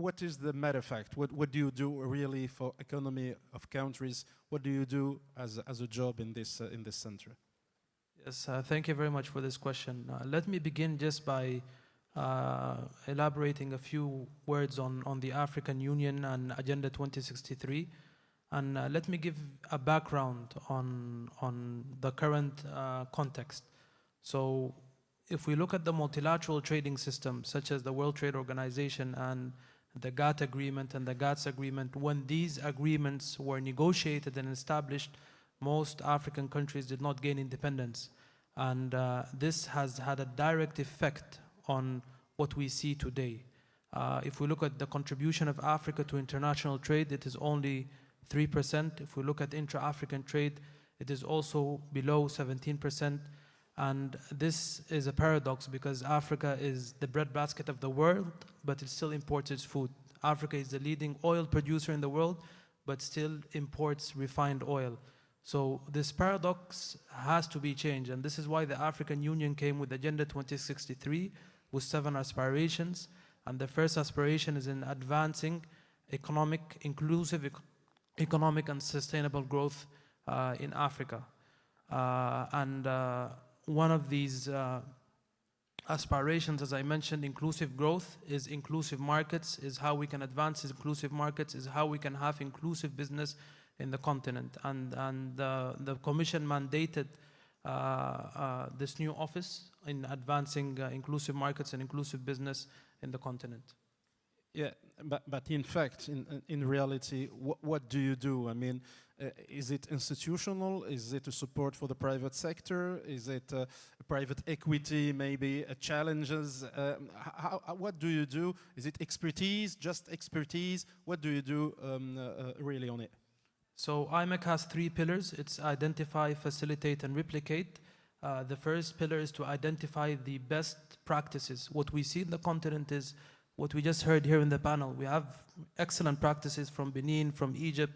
What is the matter of fact? What do you do really for economy of countries? What do you do as a job in this center? Yes, thank you very much for this question. Let me begin just by elaborating a few words on the African Union and Agenda 2063. And let me give a background on the current context. So if we look at the multilateral trading system, such as the World Trade Organization and the GATT agreement and the GATS agreement, when these agreements were negotiated and established, most African countries did not gain independence. And this has had a direct effect on what we see today. If we look at the contribution of Africa to international trade, it is only 3%. If we look at intra-African trade, it is also below 17%. And this is a paradox because Africa is the breadbasket of the world, but it still imports its food. Africa is the leading oil producer in the world, but still imports refined oil. So this paradox has to be changed. And this is why the African Union came with Agenda 2063 with 7 aspirations. And the first aspiration is in advancing inclusive economic and sustainable growth in Africa. One of these aspirations, as I mentioned, inclusive growth, is inclusive markets, is how we can advance inclusive markets, is how we can have inclusive business in the continent. And the Commission mandated this new office in advancing inclusive markets and inclusive business in the continent. Yeah, but in fact, in reality, what do you do? I mean, is it institutional? Is it a support for the private sector? Is it private equity, maybe challenges? What do you do? Is it expertise, just expertise? What do you do really on it? So IMEC has 3 pillars. It's identify, facilitate, and replicate. The first pillar is to identify the best practices. What we see in the continent is what we just heard here in the panel. We have excellent practices from Benin, from Egypt,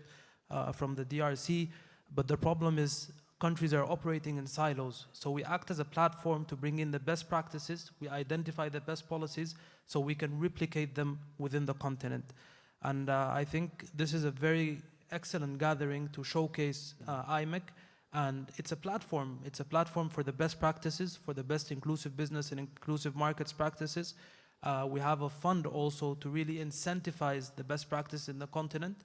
from the DRC, but the problem is countries are operating in silos. So we act as a platform to bring in the best practices, we identify the best policies so we can replicate them within the continent. And I think this is a very excellent gathering to showcase IMEC. And it's a platform. It's a platform for the best practices, for the best inclusive business and inclusive markets practices. We have a fund also to really incentivize the best practice in the continent.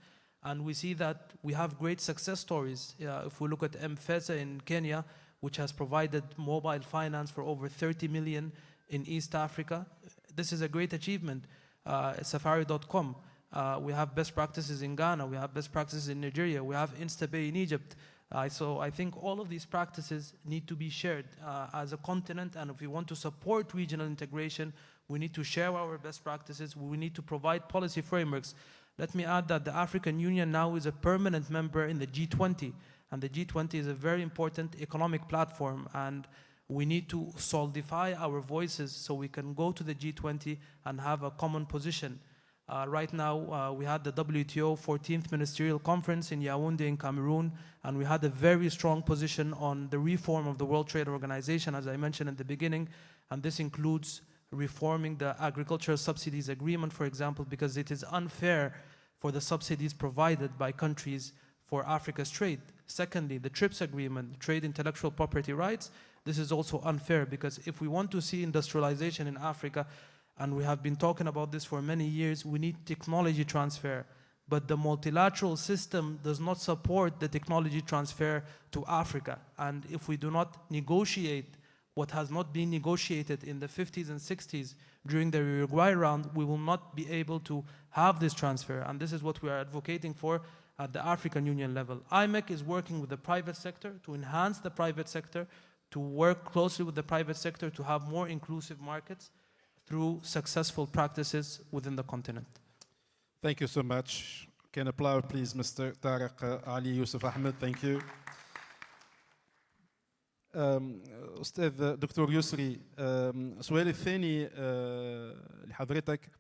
And we see that we have great success stories. If we look at M-Pesa in Kenya, which has provided mobile finance for over 30 million in East Africa, this is a great achievement. Safari.com. We have best practices in Ghana. We have best practices in Nigeria. We have InstaPay in Egypt. So I think all of these practices need to be shared as a continent, and if we want to support regional integration, we need to share our best practices. We need to provide policy frameworks. Let me add that the African Union now is a permanent member in the G20, and the G20 is a very important economic platform, and we need to solidify our voices so we can go to the G20 and have a common position. Right now, we had the WTO 14th Ministerial Conference in Yaoundé in Cameroon, and we had a very strong position on the reform of the World Trade Organization, as I mentioned at the beginning, and this includes reforming the agricultural subsidies agreement, for example, because it is unfair for the subsidies provided by countries for Africa's trade. Secondly, the TRIPS agreement, trade intellectual property rights, this is also unfair because if we want to see industrialization in Africa, and we have been talking about this for many years, we need technology transfer. But the multilateral system does not support the technology transfer to Africa. And if we do not negotiate what has not been negotiated in the 50s and 60s during the Uruguay round, we will not be able to have this transfer. And this is what we are advocating for at the African Union level. IMEC is working with the private sector to enhance the private sector, to work closely with the private sector to have more inclusive markets through successful practices within the continent. Thank you so much. Can applaud please Mr. Tariq Ali Yusuf Ahmed. Thank you. أستاذ دكتور يسري، سؤالي الثاني لحضرتك،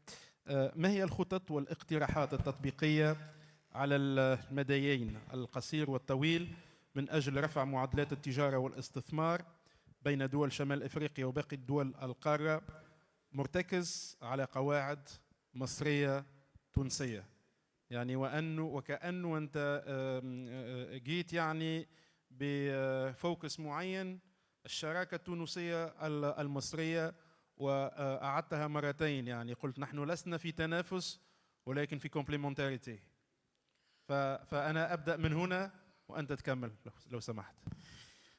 ما هي الخطط والاقتراحات التطبيقية على المديين القصير والطويل من أجل رفع معدلات التجارة والاستثمار بين دول شمال إفريقيا وباقي الدول القارة، مرتكز على قواعد مصرية تونسية؟ يعني وكأنه أنت جيت يعني بفوكس معين، الشراكة التونسية المصرية، وأعدتها مرتين، يعني قلت نحن لسنا في تنافس ولكن في complementarity. فأنا أبدأ من هنا وأنت تكمل لو سمحت.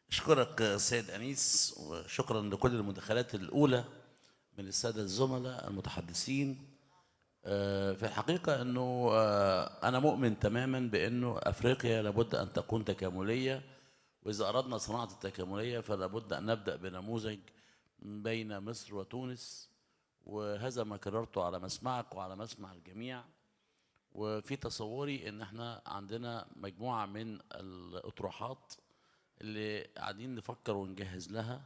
أشكرك سيد أنيس، وشكرا لكل المداخلات الأولى من السادة الزملاء المتحدثين. في الحقيقة أنه أنا مؤمن تماما بأنه أفريقيا لابد أن تكون تكاملية، وإذا أردنا صناعة التكاملية فلابد أن نبدأ بنموذج بين مصر وتونس، وهذا ما كررته على مسمعك وعلى مسمع الجميع. وفي تصوري أن احنا عندنا مجموعة من الأطروحات اللي قاعدين نفكر ونجهز لها.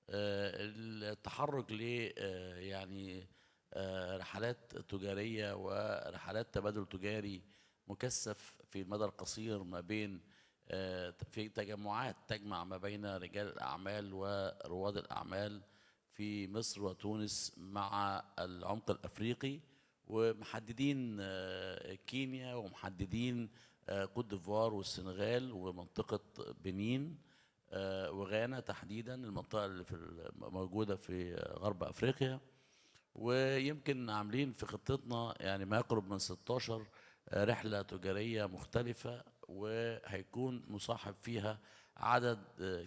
التحرك ل يعني رحلات تجارية ورحلات تبادل تجاري مكثف في المدى القصير ما بين في تجمعات تجمع ما بين رجال الأعمال ورواد الأعمال في مصر وتونس مع العمق الأفريقي، ومحددين كينيا ومحددين كوت ديفوار والسنغال ومنطقة بنين وغانا تحديدا، المنطقة اللي موجودة في غرب أفريقيا. ويمكن عاملين في خطتنا يعني ما يقرب من 16 رحلة تجارية مختلفة، وهيكون مصاحب فيها عدد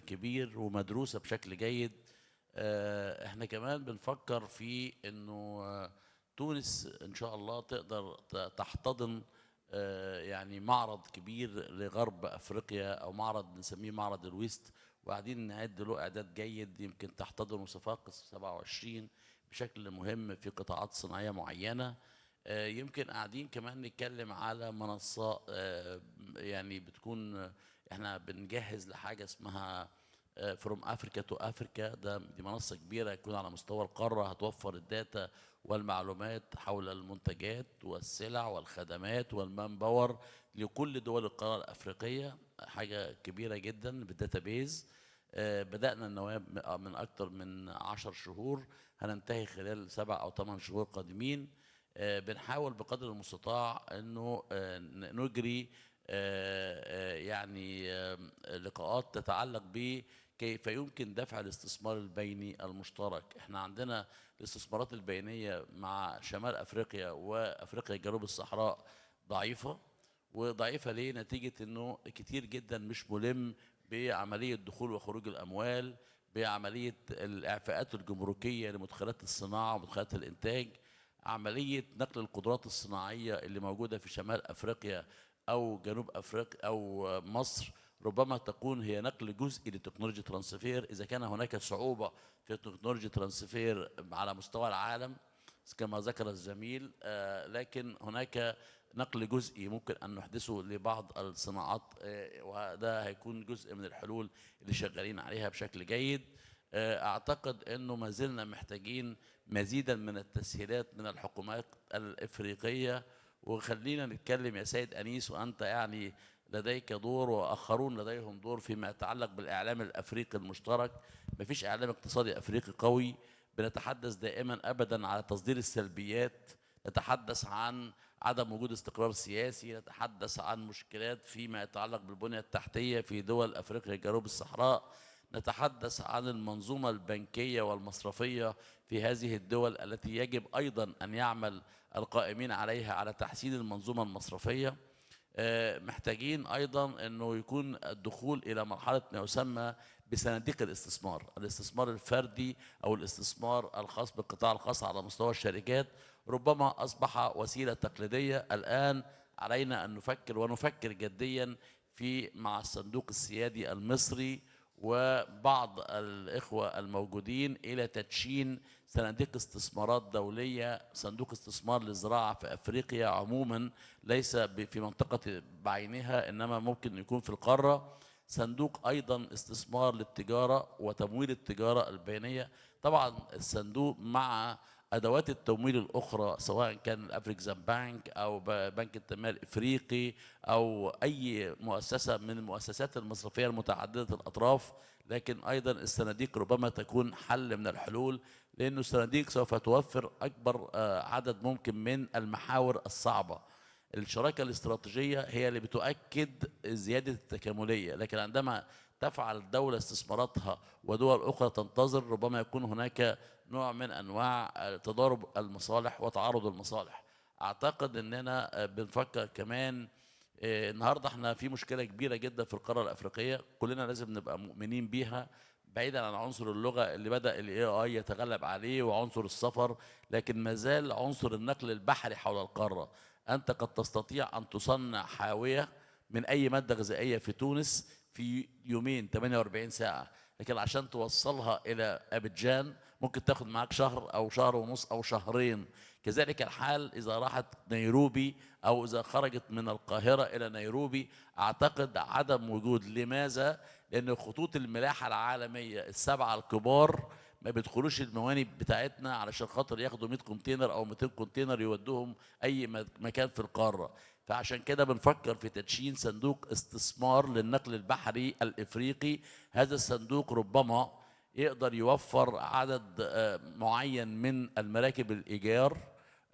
كبير ومدروسة بشكل جيد. احنا كمان بنفكر في انه تونس ان شاء الله تقدر تحتضن يعني معرض كبير لغرب افريقيا، او معرض نسميه معرض الويست، وقاعدين نعد له اعداد جيد. يمكن تحتضن صفاقس 27 بشكل مهم في قطاعات صناعيه معينه. يمكن قاعدين كمان نتكلم على منصات يعني بتكون، احنا بنجهز لحاجه اسمها From Africa to Africa. دي منصه كبيره يكون على مستوى القاره، هتوفر الداتا والمعلومات حول المنتجات والسلع والخدمات والمان باور لكل دول القاره الافريقيه. حاجه كبيره جدا بالداتابيز. بدانا النواه من اكثر من 10 شهور، هننتهي خلال 7 أو 8 شهور قادمين. بنحاول بقدر المستطاع انه نجري يعني لقاءات تتعلق بكيف يمكن دفع الاستثمار البيني المشترك. احنا عندنا الاستثمارات البينية مع شمال افريقيا وافريقيا جنوب الصحراء ضعيفة. وضعيفة ليه؟ نتيجة انه كتير جدا مش ملم بعملية دخول وخروج الاموال، بعملية الاعفاءات الجمركية لمدخلات الصناعة ومدخلات الانتاج، عملية نقل القدرات الصناعية اللي موجودة في شمال افريقيا او جنوب افريقيا او مصر ربما تكون هي نقل جزئي لتكنولوجيا ترانسفير، اذا كان هناك صعوبة في تكنولوجيا ترانسفير على مستوى العالم كما ذكر الزميل، لكن هناك نقل جزئي ممكن أن نحدثه لبعض الصناعات، وده هيكون جزء من الحلول اللي شغالين عليها بشكل جيد. أعتقد أنه ما زلنا محتاجين مزيدا من التسهيلات من الحكومات الإفريقية. وخلينا نتكلم يا سيد أنيس، وأنت يعني لديك دور وآخرون لديهم دور فيما يتعلق بالإعلام الأفريقي المشترك. مفيش إعلام اقتصادي أفريقي قوي. بنتحدث دائما أبدا على تصدير السلبيات، نتحدث عن عدم وجود استقرار سياسي، نتحدث عن مشكلات فيما يتعلق بالبنية التحتية في دول أفريقيا جنوب الصحراء، نتحدث عن المنظومة البنكية والمصرفية في هذه الدول التي يجب أيضا أن يعمل القائمين عليها على تحسين المنظومة المصرفية. محتاجين أيضا أنه يكون الدخول إلى مرحلة ما يسمى بصناديق الاستثمار الفردي أو الاستثمار الخاص بالقطاع الخاص على مستوى الشركات. ربما أصبح وسيلة تقليدية. الآن علينا أن نفكر جديا مع الصندوق السيادي المصري وبعض الإخوة الموجودين إلى تدشين صناديق استثمارات دولية، صندوق استثمار للزراعة في أفريقيا عموما، ليس في منطقة بعينها إنما ممكن يكون في القارة، صندوق أيضا استثمار للتجارة وتمويل التجارة البينية. طبعا الصندوق مع أدوات التمويل الأخرى سواء كان الأفريكزام بانك أو بنك التنمية الإفريقي أو أي مؤسسة من المؤسسات المصرفية المتعددة الأطراف. لكن أيضا الصناديق ربما تكون حل من الحلول، لأن الصناديق سوف توفر أكبر عدد ممكن من المحاور الصعبة. الشراكة الاستراتيجية هي اللي بتؤكد زيادة التكاملية، لكن عندما تفعل دولة استثماراتها ودول أخرى تنتظر ربما يكون هناك نوع من أنواع تضارب المصالح وتعارض المصالح. أعتقد أننا بنفكر كمان النهاردة احنا في مشكلة كبيرة جدا في القارة الأفريقية، كلنا لازم نبقى مؤمنين بيها، بعيدا عن عنصر اللغة اللي بدأ ال AI يتغلب عليه وعنصر السفر، لكن ما زال عنصر النقل البحري حول القارة. أنت قد تستطيع أن تصنع حاوية من أي مادة غذائية في تونس في يومين 48 ساعة، لكن عشان توصلها إلى أبيجان ممكن تاخد معاك شهر أو شهر ونص أو شهرين. كذلك الحال إذا راحت نيروبي أو إذا خرجت من القاهرة إلى نيروبي. أعتقد عدم وجود، لماذا؟ لأن خطوط الملاحة العالمية السبعة الكبار ما بيدخلوش الموانئ بتاعتنا علشان خاطر ياخدوا 100 كونتينر أو 200 كونتينر يودوهم أي مكان في القارة. فعشان كده بنفكر في تدشين صندوق استثمار للنقل البحري الإفريقي. هذا الصندوق ربما يقدر يوفر عدد معين من المراكب الإيجار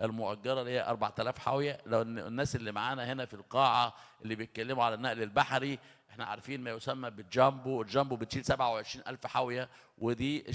المؤجرة اللي هي 4000 حاوية. لو الناس اللي معانا هنا في القاعة اللي بيتكلموا على النقل البحري، احنا عارفين ما يسمى بالجامبو. الجامبو بتشيل 27000 حاوية، ودي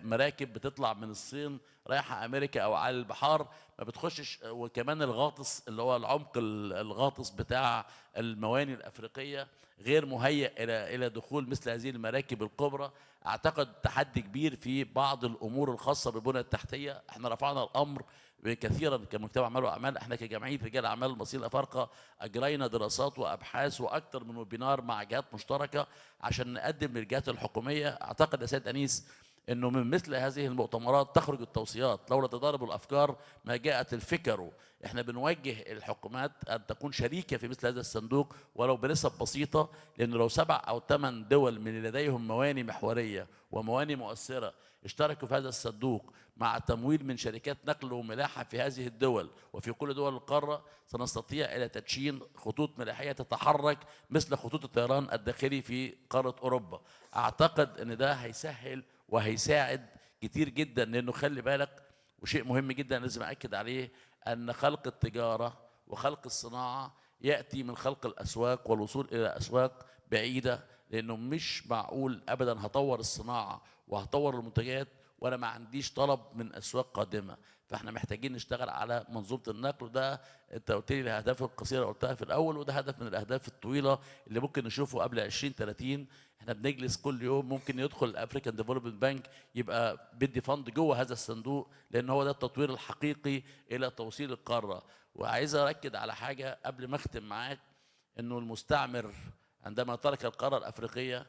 مراكب بتطلع من الصين رايحة أمريكا أو على البحار ما بتخشش. وكمان الغاطس اللي هو العمق الغاطس بتاع الموانئ الأفريقية غير مهيئ إلى دخول مثل هذه المراكب الكبرى. أعتقد تحدي كبير في بعض الأمور الخاصة بالبنية التحتية. احنا رفعنا الأمر كثيرا كمجتمع اعمال واعمال. احنا كجمعيه رجال اعمال المصريين الافارقه اجرينا دراسات وابحاث واكثر من ويبينار مع جهات مشتركه عشان نقدم للجهات الحكوميه. اعتقد يا سيد انيس انه من مثل هذه المؤتمرات تخرج التوصيات. لولا تضارب الافكار ما جاءت الفكر. احنا بنوجه الحكومات ان تكون شريكه في مثل هذا الصندوق ولو بنسب بسيطه، لانه لو 7 أو 8 دول من اللي لديهم موانئ محوريه وموانئ مؤثره اشتركوا في هذا الصندوق مع تمويل من شركات نقل وملاحة في هذه الدول وفي كل دول القارة، سنستطيع إلى تدشين خطوط ملاحية تتحرك مثل خطوط الطيران الداخلي في قارة أوروبا. أعتقد أن ده هيسهل وهيساعد كتير جدا، لأنه خلي بالك وشيء مهم جدا لازم أكد عليه، أن خلق التجارة وخلق الصناعة يأتي من خلق الأسواق والوصول إلى أسواق بعيدة، لأنه مش معقول أبدا هطور الصناعة وهطور المنتجات وأنا ما عنديش طلب من أسواق قادمة. فاحنا محتاجين نشتغل على منظومة النقل، وده انت قلت لي الاهداف القصيرة قلتها في الأول، وده هدف من الأهداف الطويلة اللي ممكن نشوفه قبل 2030. احنا بنجلس كل يوم ممكن يدخل الافريكان ديفلوبمنت بانك يبقى بدي فند جوه هذا الصندوق، لأن هو ده التطوير الحقيقي إلى توصيل القارة. وعايز أركز على حاجة قبل ما أختم معاك، إنه المستعمر عندما ترك القارة الأفريقية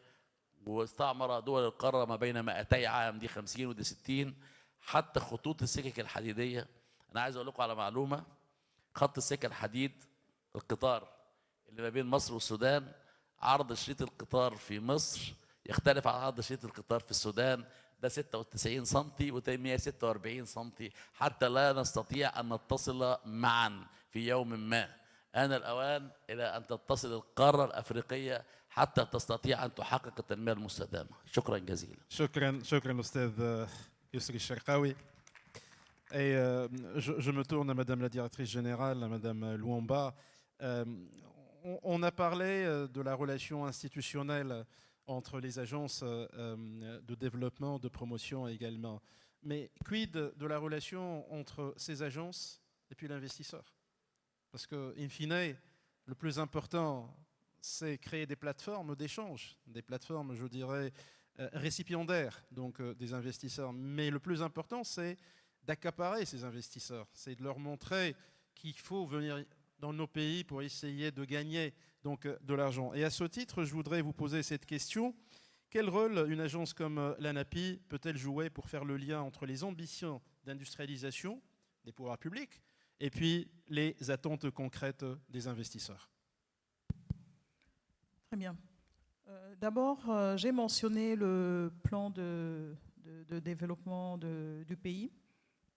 واستعمر دول القارة ما بين 200 عام، دي 50 ودي 60، حتى خطوط السكك الحديدية. أنا عايز أقول لكم على معلومة، خط السكة الحديد القطار اللي ما بين مصر والسودان، عرض شريط القطار في مصر يختلف عن عرض شريط القطار في السودان، ده 96 سنتي وده 146 سنتي، حتى لا نستطيع أن نتصل معا في يوم ما. آن الأوان إلى أن تتصل القارة الأفريقية حتى تستطيع أن تحقق التنمية المستدامة. شكرا جزيلا. شكرا أستاذ يسري الشرقاوي. Et je me tourne à Madame la Directrice Générale, à Madame Luamba. On a parlé de la relation institutionnelle entre les agences de développement, de promotion également. Mais quid de la relation entre ces agences et puis l'investisseur? Parce que, in fine, le plus important, c'est créer des plateformes d'échange, des plateformes, je dirais, récipiendaires, donc des investisseurs. Mais le plus important, c'est d'accaparer ces investisseurs, c'est de leur montrer qu'il faut venir dans nos pays pour essayer de gagner donc de l'argent. Et à ce titre, je voudrais vous poser cette question. Quel rôle une agence comme l'ANAPI peut-elle jouer pour faire le lien entre les ambitions d'industrialisation des pouvoirs publics et puis les attentes concrètes des investisseurs? Très bien. D'abord, j'ai mentionné le plan de développement du pays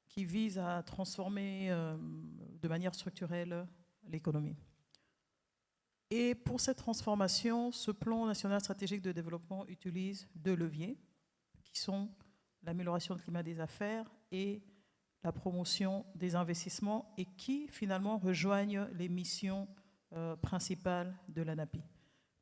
qui vise à transformer de manière structurelle l'économie. Et pour cette transformation, ce plan national stratégique de développement utilise deux leviers qui sont l'amélioration du climat des affaires et la promotion des investissements, et qui finalement rejoignent les missions principales de l'ANAPI.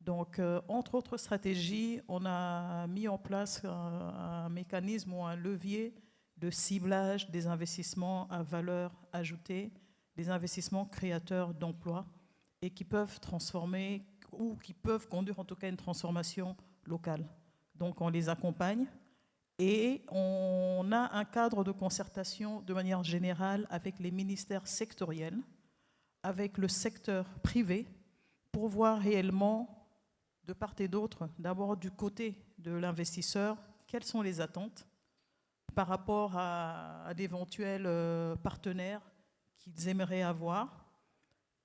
Donc, entre autres stratégies, on a mis en place un mécanisme ou un levier de ciblage des investissements à valeur ajoutée, des investissements créateurs d'emplois et qui peuvent transformer ou qui peuvent conduire en tout cas une transformation locale. Donc on les accompagne et on a un cadre de concertation de manière générale avec les ministères sectoriels, avec le secteur privé, pour voir réellement de part et d'autre, d'abord du côté de l'investisseur, quelles sont les attentes par rapport à d'éventuels partenaires qu'ils aimeraient avoir,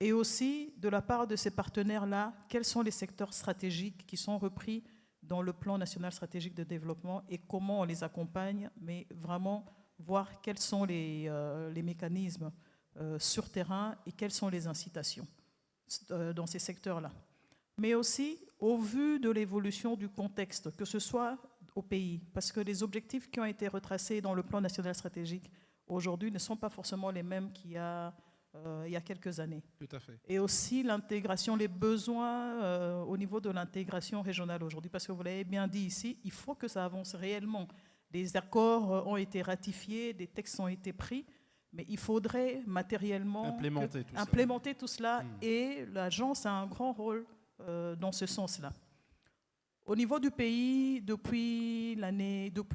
et aussi de la part de ces partenaires-là, quels sont les secteurs stratégiques qui sont repris dans le plan national stratégique de développement et comment on les accompagne, mais vraiment voir quels sont les mécanismes sur terrain et quelles sont les incitations dans ces secteurs-là. Mais aussi au vu de l'évolution du contexte, que ce soit au pays, parce que les objectifs qui ont été retracés dans le plan national stratégique aujourd'hui ne sont pas forcément les mêmes qu'il y a quelques années. Tout à fait. Et aussi l'intégration, les besoins au niveau de l'intégration régionale aujourd'hui, parce que vous l'avez bien dit ici, il faut que ça avance réellement. Des accords ont été ratifiés, des textes ont été pris, mais il faudrait matériellement implémenter tout cela. Et l'agence a un grand rôle dans ce sens-là. Au niveau du pays, depuis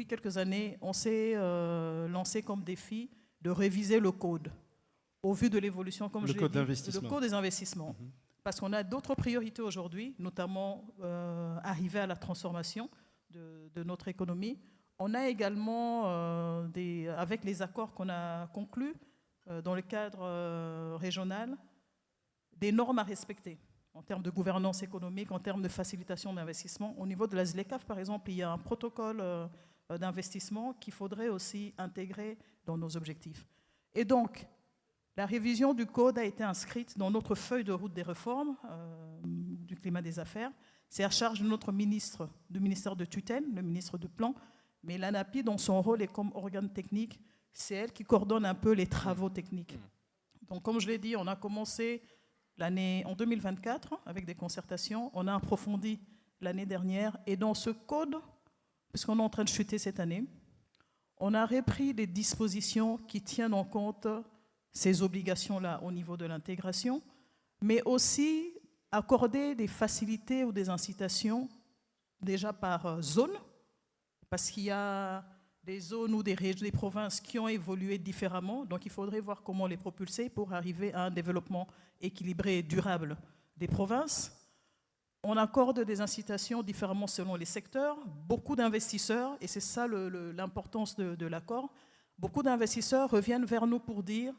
quelques années, on s'est lancé comme défi de réviser le code au vu de l'évolution, comme je l'ai dit, le code des investissements. Parce qu'on a d'autres priorités aujourd'hui, notamment arriver à la transformation de notre économie. On a également, avec les accords qu'on a conclus dans le cadre régional, des normes à respecter en termes de gouvernance économique, en termes de facilitation d'investissement. Au niveau de la ZLECAf, par exemple, il y a un protocole d'investissement qu'il faudrait aussi intégrer dans nos objectifs. Et donc, la révision du code a été inscrite dans notre feuille de route des réformes du climat des affaires. C'est à charge de notre ministre, du ministère de tutelle, le ministre du Plan, mais l'ANAPI, dans son rôle et comme organe technique, c'est elle qui coordonne un peu les travaux techniques. Donc, comme je l'ai dit, on a commencé l'année en 2024 avec des concertations. On a approfondi l'année dernière. Et dans ce code, puisqu'on est en train de chuter cette année, on a repris des dispositions qui tiennent en compte ces obligations-là au niveau de l'intégration, mais aussi accorder des facilités ou des incitations déjà par zone, parce qu'il y a des zones ou des régions, des provinces qui ont évolué différemment, donc il faudrait voir comment les propulser pour arriver à un développement équilibré et durable des provinces. On accorde des incitations différemment selon les secteurs. Beaucoup d'investisseurs, et c'est ça l'importance de l'accord, beaucoup d'investisseurs reviennent vers nous pour dire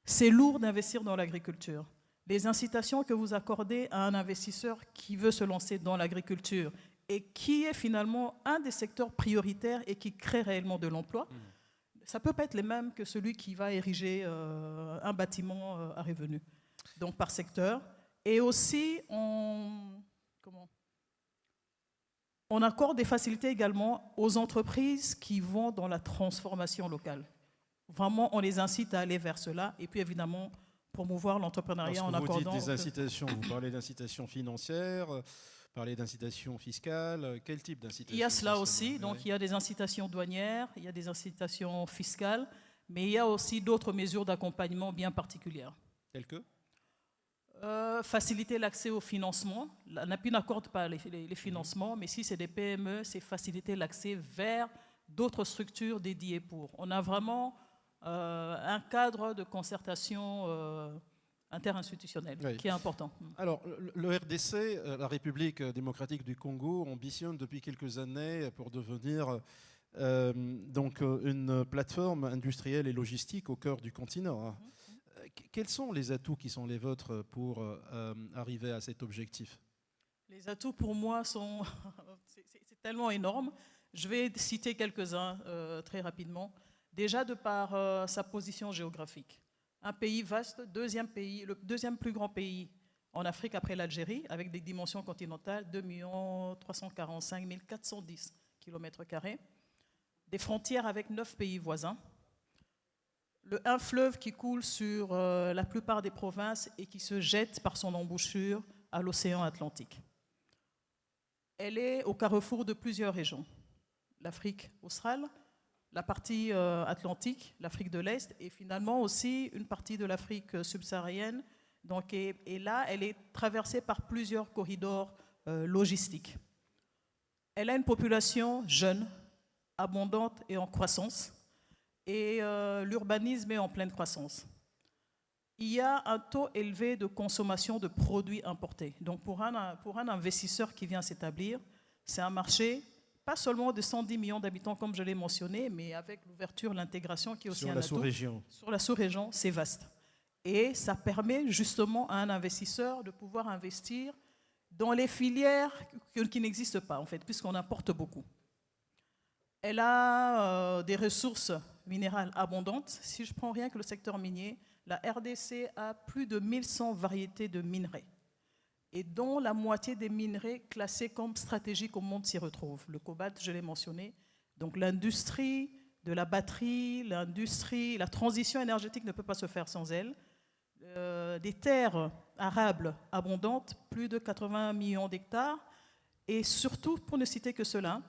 c'est lourd d'investir dans l'agriculture. Les incitations que vous accordez à un investisseur qui veut se lancer dans l'agriculture et qui est finalement un des secteurs prioritaires et qui crée réellement de l'emploi, ça ne peut pas être les mêmes que celui qui va ériger un bâtiment à revenu. Donc par secteur. Et aussi, on accorde des facilités également aux entreprises qui vont dans la transformation locale. Vraiment, on les incite à aller vers cela. Et puis évidemment, promouvoir l'entrepreneuriat en accordant... Vous dites des incitations, vous parlez d'incitations financières, vous parlez d'incitations fiscales. Quel type d'incitation? Il y a cela aussi. Donc il y a des incitations douanières, il y a des incitations fiscales, mais il y a aussi d'autres mesures d'accompagnement bien particulières. Telles que faciliter l'accès au financement. L'ANAPI n'accorde pas les financements, mais si c'est des PME, c'est faciliter l'accès vers d'autres structures dédiées pour. On a vraiment un cadre de concertation interinstitutionnelle qui est important. Alors, le RDC, la République démocratique du Congo, ambitionne depuis quelques années pour devenir donc une plateforme industrielle et logistique au cœur du continent. Quels sont les atouts qui sont les vôtres pour arriver à cet objectif? Les atouts pour moi sont c'est tellement énorme. Je vais citer quelques-uns très rapidement. Déjà de par sa position géographique. Un pays vaste, le deuxième plus grand pays en Afrique après l'Algérie, avec des dimensions continentales, 2 345 410 km². Des frontières avec 9 pays voisins. Un fleuve qui coule sur la plupart des provinces et qui se jette par son embouchure à l'océan Atlantique. Elle est au carrefour de plusieurs régions. L'Afrique australe, la partie atlantique, l'Afrique de l'Est et finalement aussi une partie de l'Afrique subsaharienne. Donc, et là, elle est traversée par plusieurs corridors logistiques. Elle a une population jeune, abondante et en croissance. Et l'urbanisme est en pleine croissance. Il y a un taux élevé de consommation de produits importés. Donc pour un investisseur qui vient s'établir, c'est un marché pas seulement de 110 millions d'habitants comme je l'ai mentionné, mais avec l'ouverture, l'intégration qui est aussi un atout. Sur la sous-région. Sur la sous-région, c'est vaste. Et ça permet justement à un investisseur de pouvoir investir dans les filières qui n'existent pas en fait, puisqu'on importe beaucoup. Elle a des ressources minérales abondantes. Si je prends rien que le secteur minier, la RDC a plus de 1100 variétés de minerais, et dont la moitié des minerais classés comme stratégiques au monde s'y retrouvent. Le cobalt, je l'ai mentionné. Donc l'industrie de la batterie, la transition énergétique ne peut pas se faire sans elle. Des terres arables abondantes, plus de 80 millions d'hectares, et surtout, pour ne citer que cela,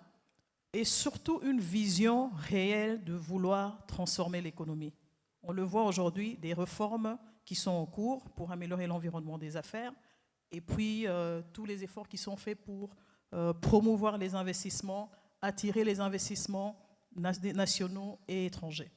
et surtout une vision réelle de vouloir transformer l'économie. On le voit aujourd'hui, des réformes qui sont en cours pour améliorer l'environnement des affaires, et puis tous les efforts qui sont faits pour promouvoir les investissements, attirer les investissements nationaux et étrangers.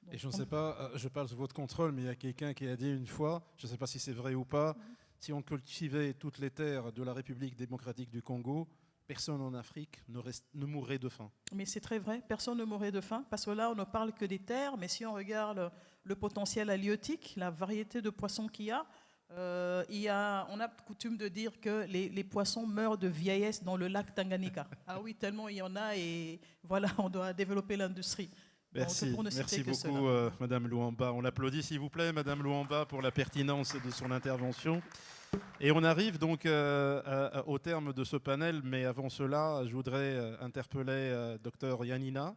Donc, et je ne sais pas, je parle sous votre contrôle, mais il y a quelqu'un qui a dit une fois, je ne sais pas si c'est vrai ou pas, si on cultivait toutes les terres de la République démocratique du Congo, personne en Afrique ne mourrait de faim. Mais c'est très vrai, personne ne mourrait de faim, parce que là, on ne parle que des terres, mais si on regarde le potentiel halieutique, la variété de poissons qu'il y a, on a coutume de dire que les poissons meurent de vieillesse dans le lac Tanganyika. Ah oui, tellement il y en a, et voilà, on doit développer l'industrie. Merci, merci beaucoup, Madame Louamba. On l'applaudit, s'il vous plaît, Madame Louamba, pour la pertinence de son intervention. Et on arrive donc au terme de ce panel, mais avant cela, je voudrais interpeller Dr Yanina.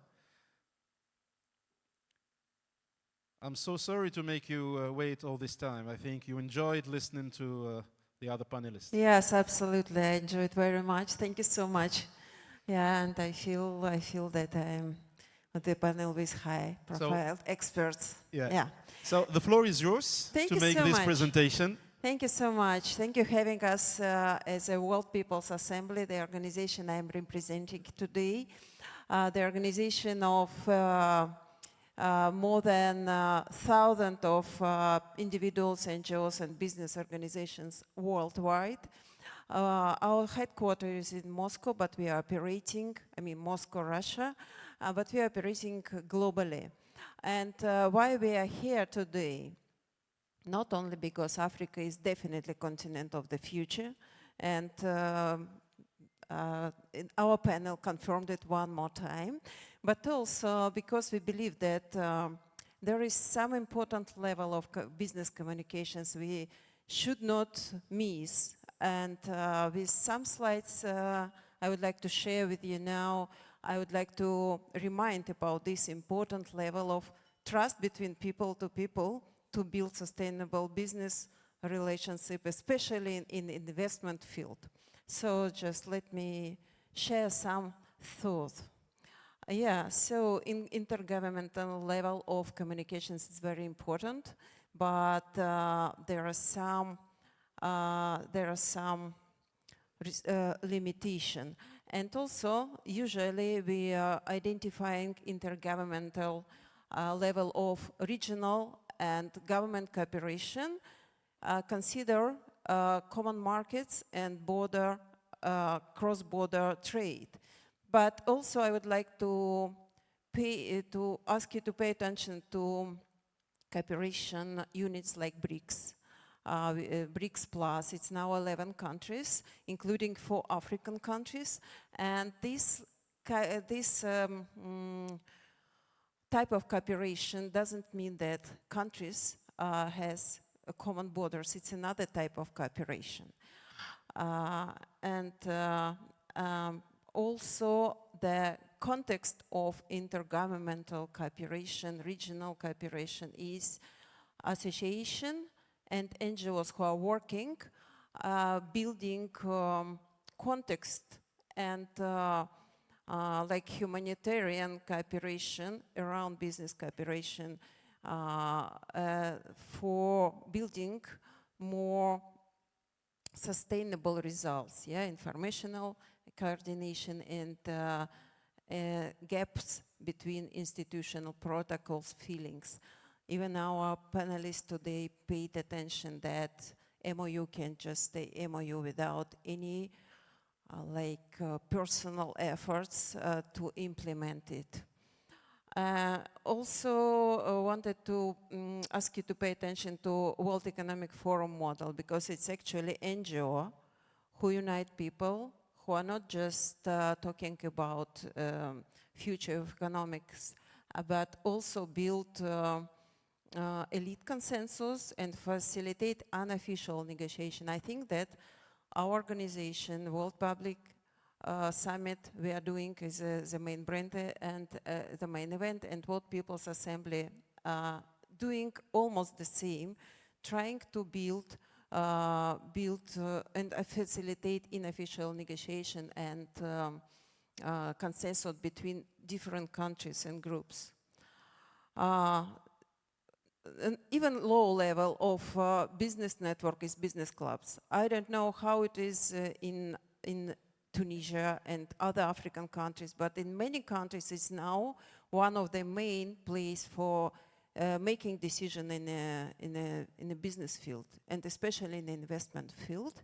I'm so sorry to make you wait all this time. I think you enjoyed listening to the other panelists. Yes, absolutely. I enjoyed very much. Thank you so much. Yeah, and I feel that I'm on the panel with high-profile experts. Yeah. So the floor is yours Thank to you make so this much. presentation. Thank you so much. Thank you for having us as a World People's Assembly, the organization I'm representing today. The organization of more than 1,000 of individuals, NGOs, and business organizations worldwide. Our headquarters is in Moscow, but we are operating, Moscow, Russia, but we are operating globally. And why we are here today? Not only because Africa is definitely a continent of the future, and our panel confirmed it one more time, but also because we believe that there is some important level of business communications we should not miss. And with some slides I would like to share with you now, I would like to remind about this important level of trust between people to people to build sustainable business relationship, especially in the investment field. So just let me share some thoughts. Yeah, so in intergovernmental level of communications is very important, but there are some limitation. And also, usually we are identifying intergovernmental level of regional and government cooperation, consider common markets and cross-border trade. But also I would like to ask you to pay attention to cooperation units like BRICS. BRICS Plus, it's now 11 countries, including 4 African countries. And this type of cooperation doesn't mean that countries has common borders. It's another type of cooperation. Also the context of intergovernmental cooperation, regional cooperation is association and NGOs who are working, building context and like humanitarian cooperation around business cooperation for building more sustainable results, informational coordination and gaps between institutional protocols, feelings. Even our panelists today paid attention that MOU can just stay MOU without any personal efforts to implement it. Also wanted to ask you to pay attention to World Economic Forum model, because it's actually NGO who unite people who are not just talking about future of economics, but also build elite consensus and facilitate unofficial negotiation. I think that our organization, World Public Summit, we are doing is the main brand and the main event, and World People's Assembly doing almost the same, trying to build and facilitate unofficial negotiation and consensus between different countries and groups. An even low level of business network is business clubs. I don't know how it is in Tunisia and other African countries, but in many countries it's now one of the main places for making decision in a business field, and especially in the investment field.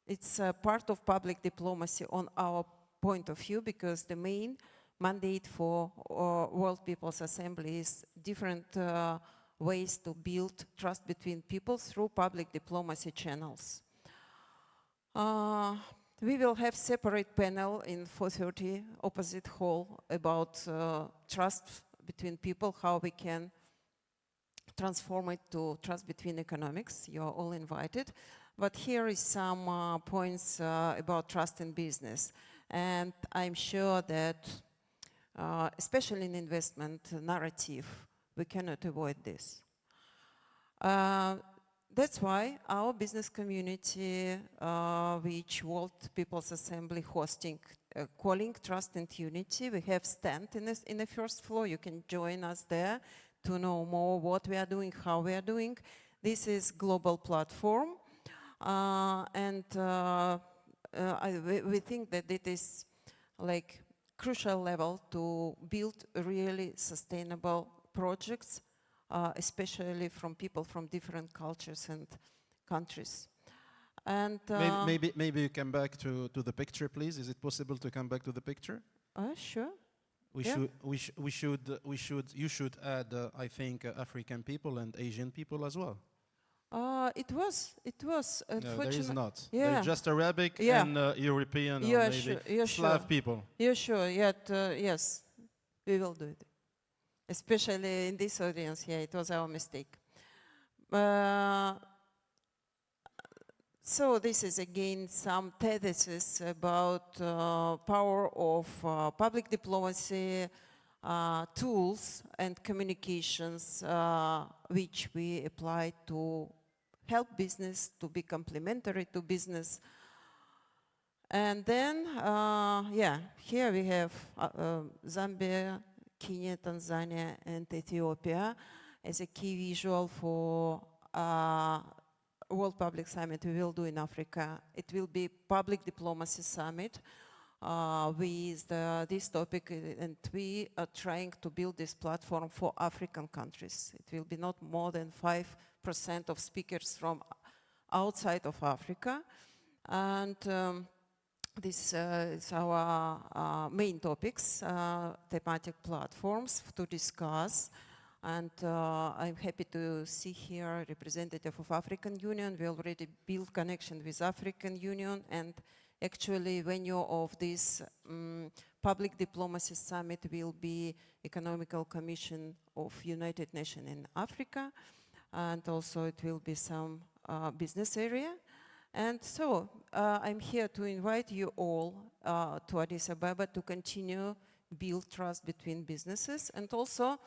It's a part of public diplomacy on our point of view, because the main mandate for World People's Assembly is different ways to build trust between people through public diplomacy channels. We will have separate panel in 4:30 opposite hall about trust between people, how we can transform it to trust between economics. You are all invited. But here is some points about trust in business. And I'm sure that especially in investment narrative, We cannot avoid this. That's why our business community, which World People's Assembly hosting, calling Trust and Unity, we have stand in the first floor. You can join us there to know more what we are doing, how we are doing. This is global platform, we think that it is like crucial level to build really sustainable projects, especially from people from different cultures and countries. And maybe you come back to the picture, please. Is it possible to come back to the picture? Sure. You should add, I think, African people and Asian people as well. It was. No, there is not. Yeah. There's just Arabic and European or maybe Slav people. Yeah, sure. Yes, we will do it. Especially in this audience, it was our mistake. So this is again some theses about power of public diplomacy, tools and communications which we apply to help business, to be complementary to business. And then, here we have Zambia, Kenya, Tanzania, and Ethiopia as a key visual for World Public Summit we will do in Africa. It will be Public Diplomacy Summit with this topic, and we are trying to build this platform for African countries. It will be not more than 5% of speakers from outside of Africa. And this is our main topics, thematic platforms to discuss. And I'm happy to see here a representative of African Union. We already built connection with African Union, and actually venue of this Public Diplomacy Summit will be Economical Commission of United Nations in Africa, and also it will be some business area. And so I'm here to invite you all to Addis Ababa to continue build trust between businesses. And also,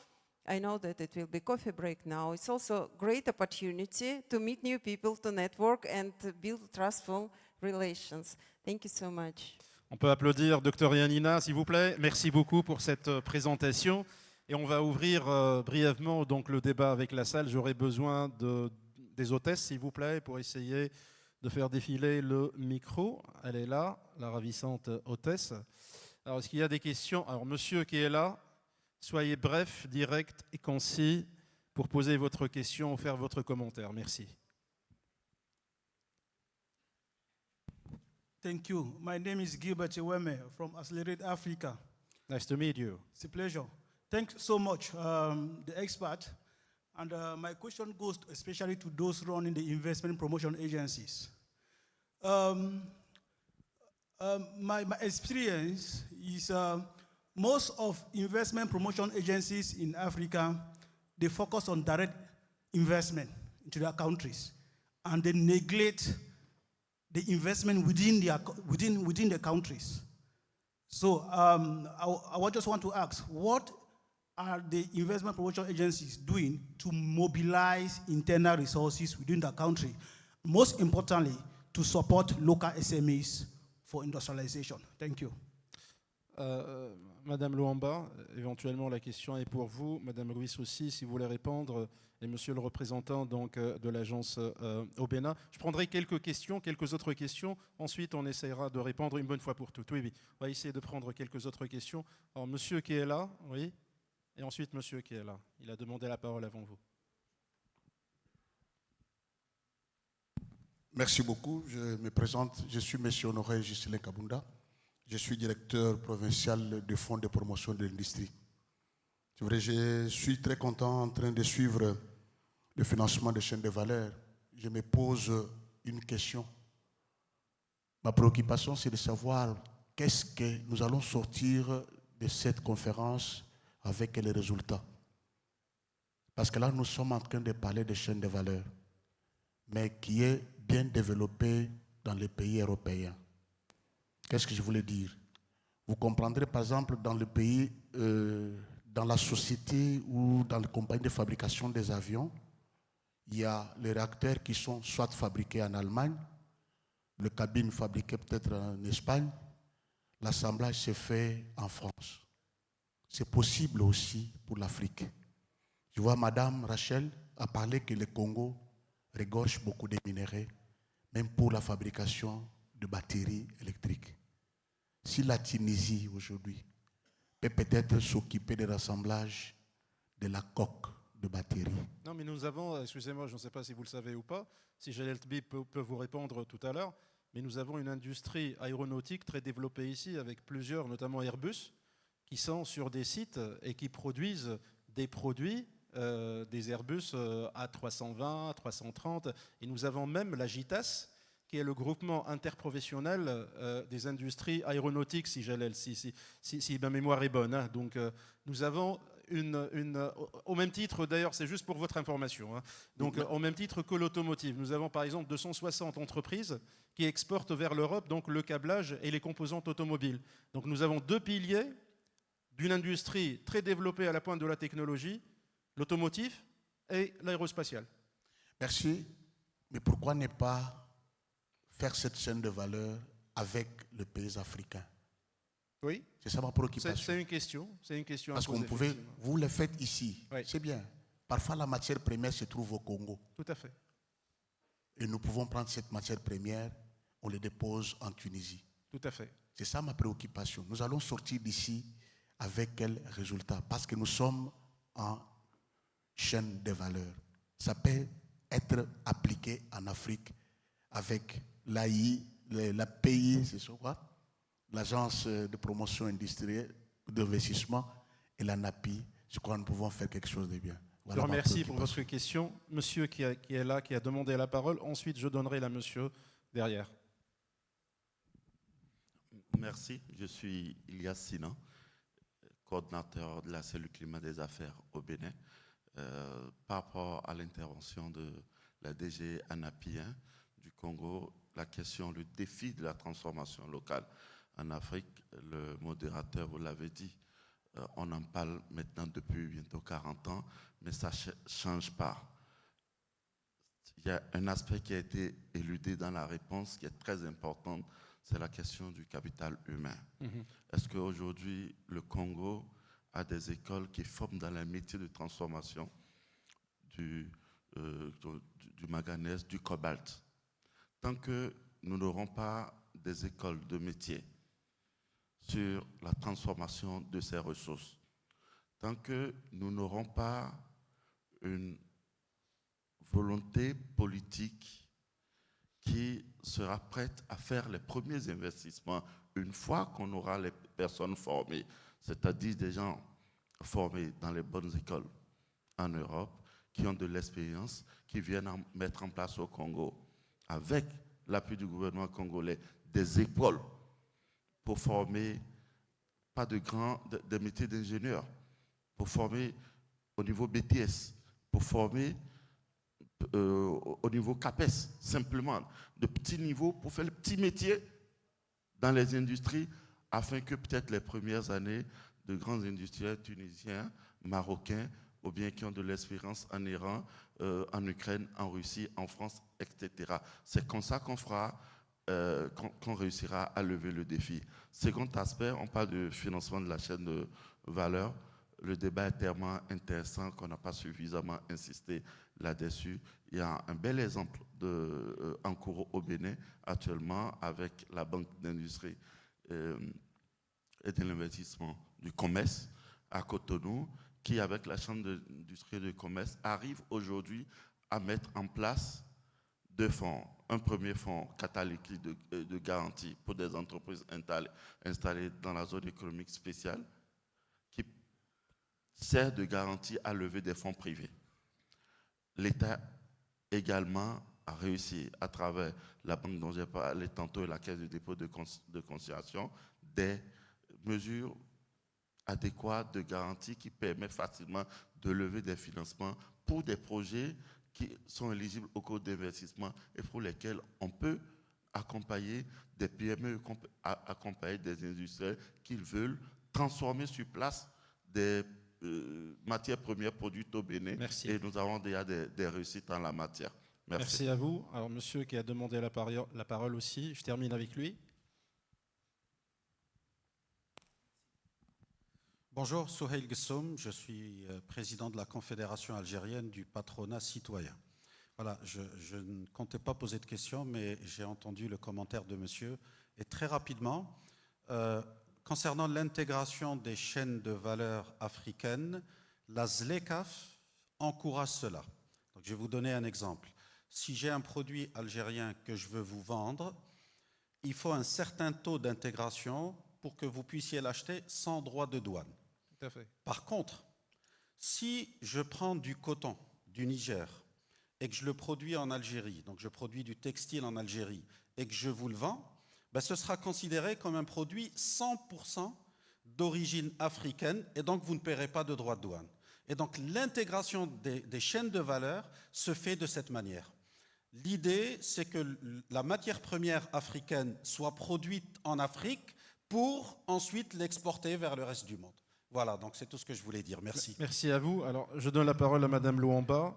I know that it will be coffee break now. It's also a great opportunity to meet new people, to network and to build trustful relations. Thank you so much. On peut applaudir Dr Yanina, s'il vous plaît. Merci beaucoup pour cette présentation. Et on va ouvrir brièvement donc, le débat avec la salle. J'aurai besoin des hôtesses, s'il vous plaît, pour essayer de faire défiler le micro. Elle est là, la ravissante hôtesse. Alors, est-ce qu'il y a des questions? Alors, monsieur qui est là, soyez bref, direct et concis pour poser votre question ou faire votre commentaire. Merci. Thank you. My name is Gilbert Iweme from Accelerate Africa. Nice to meet you. It's a pleasure. Thanks so much, the expert. And my question goes especially to those running the investment promotion agencies. My experience is most of investment promotion agencies in Africa, they focus on direct investment into their countries, and they neglect the investment within the countries. So I just want to ask, what are the investment promotion agencies doing to mobilize internal resources within the country? Most importantly, to support local SMEs for industrialization. Thank you. Madame Luamba, éventuellement la question est pour vous. Madame Ruiz aussi, si vous voulez répondre. Et monsieur le représentant donc, de l'agence au Bénin. Je prendrai quelques questions, quelques autres questions. Ensuite, on essaiera de répondre une bonne fois pour toutes. Oui, oui. On va essayer de prendre quelques autres questions. Alors, monsieur qui est là, oui. Et ensuite, monsieur qui est là. Il a demandé la parole avant vous. Merci beaucoup. Je me présente. Je suis monsieur Honoré Ghislain Kabunda. Je suis directeur provincial du Fonds de promotion de l'industrie. C'est vrai, je suis très content en train de suivre le financement des chaînes de valeur. Je me pose une question. Ma préoccupation, c'est de savoir qu'est-ce que nous allons sortir de cette conférence avec les résultats. Parce que là, nous sommes en train de parler des chaînes de valeur, mais qui est bien développée dans les pays européens. Qu'est-ce que je voulais dire? Vous comprendrez, par exemple, dans dans la société ou dans les compagnies de fabrication des avions, il y a les réacteurs qui sont soit fabriqués en Allemagne, le cabine fabriqué peut-être en Espagne, l'assemblage se fait en France. C'est possible aussi pour l'Afrique. Je vois Madame Rachel a parlé que le Congo regorge beaucoup de minéraux, même pour la fabrication de batteries électriques. Si la Tunisie aujourd'hui peut peut-être s'occuper de l'assemblage de la coque de batterie. Non, mais nous avons, excusez-moi, je ne sais pas si vous le savez ou pas, si Jalel Tbi peut vous répondre tout à l'heure, mais nous avons une industrie aéronautique très développée ici, avec plusieurs, notamment Airbus, qui sont sur des sites et qui produisent des produits, des Airbus A320, A330, et nous avons même la GITAS, qui est le groupement interprofessionnel des industries aéronautiques, si ma mémoire est bonne. Hein. Donc nous avons au même titre, d'ailleurs, c'est juste pour votre information, hein. Donc au même titre que l'automotive, nous avons par exemple 260 entreprises qui exportent vers l'Europe donc le câblage et les composantes automobiles. Donc nous avons deux piliers d'une industrie très développée à la pointe de la technologie, l'automotive et l'aérospatiale. Merci, mais pourquoi ne pas faire cette chaîne de valeur avec les pays africains? Oui. C'est ça ma préoccupation. C'est une question. C'est une question. Parce qu'on pouvait, vous le faites ici. Oui. C'est bien. Parfois, la matière première se trouve au Congo. Tout à fait. Et nous pouvons prendre cette matière première, on les dépose en Tunisie. Tout à fait. C'est ça ma préoccupation. Nous allons sortir d'ici avec quel résultat? Parce que nous sommes en chaîne de valeur. Ça peut être appliqué en Afrique avec l'AI, l'API, c'est ça quoi? L'Agence de promotion industrielle, d'investissement et la NAPI. Je crois que nous pouvons faire quelque chose de bien. Voilà, je remercie pour votre question. Monsieur qui est là, qui a demandé la parole. Ensuite, je donnerai la monsieur derrière. Merci. Je suis Ilyas Sinan, coordinateur de la cellule climat des affaires au Bénin. Par rapport à l'intervention de la DG ANAPI du Congo, la question, le défi de la transformation locale en Afrique, le modérateur, vous l'avez dit, on en parle maintenant depuis bientôt 40 ans, mais ça ne change pas. Il y a un aspect qui a été éludé dans la réponse qui est très important, c'est la question du capital humain. Est-ce qu'aujourd'hui, le Congo a des écoles qui forment dans les métiers de transformation du manganèse, du cobalt? Tant que nous n'aurons pas des écoles de métiers sur la transformation de ces ressources, tant que nous n'aurons pas une volonté politique qui sera prête à faire les premiers investissements une fois qu'on aura les personnes formées, c'est-à-dire des gens formés dans les bonnes écoles en Europe, qui ont de l'expérience, qui viennent mettre en place au Congo, avec l'appui du gouvernement congolais, des écoles pour former, pas des métiers d'ingénieurs, pour former au niveau BTS, pour former au niveau CAPES, simplement, de petits niveaux pour faire le petit métier dans les industries, afin que peut-être les premières années de grands industriels tunisiens, marocains, ou bien qui ont de l'expérience en Iran, en Ukraine, en Russie, en France, etc. C'est comme ça qu'on fera, qu'on réussira à lever le défi. Second aspect, on parle de financement de la chaîne de valeur. Le débat est tellement intéressant qu'on n'a pas suffisamment insisté là-dessus. Il y a un bel exemple en cours au Bénin actuellement avec la Banque d'industrie et de l'investissement du commerce à Cotonou, qui, avec la Chambre d'industrie et de commerce, arrive aujourd'hui à mettre en place deux fonds. Un premier fonds catalytique de garantie pour des entreprises installées dans la zone économique spéciale, qui sert de garantie à lever des fonds privés. L'État également a réussi, à travers la banque dont j'ai parlé tantôt et la caisse de dépôt de consignation, des mesures adéquates de garantie qui permettent facilement de lever des financements pour des projets qui sont éligibles au cours d'investissement et pour lesquels on peut accompagner des PME, accompagner des industriels qui veulent transformer sur place des matières premières produites au Bénin. Merci. Et nous avons déjà des réussites en la matière. Merci à vous. Alors, monsieur qui a demandé la parole aussi, je termine avec lui. Bonjour, Souheil Gessoum, je suis président de la Confédération algérienne du patronat citoyen. Voilà, je ne comptais pas poser de questions, mais j'ai entendu le commentaire de monsieur. Et très rapidement, concernant l'intégration des chaînes de valeur africaines, la ZLECAf encourage cela. Donc, je vais vous donner un exemple. Si j'ai un produit algérien que je veux vous vendre, il faut un certain taux d'intégration pour que vous puissiez l'acheter sans droit de douane. Tout à fait. Par contre, si je prends du coton du Niger et que je le produis en Algérie, donc je produis du textile en Algérie et que je vous le vends, ben ce sera considéré comme un produit 100% d'origine africaine et donc vous ne paierez pas de droit de douane. Et donc l'intégration des chaînes de valeur se fait de cette manière. L'idée, c'est que la matière première africaine soit produite en Afrique pour ensuite l'exporter vers le reste du monde. Voilà, donc c'est tout ce que je voulais dire. Merci. Merci à vous. Alors, je donne la parole à Madame Louamba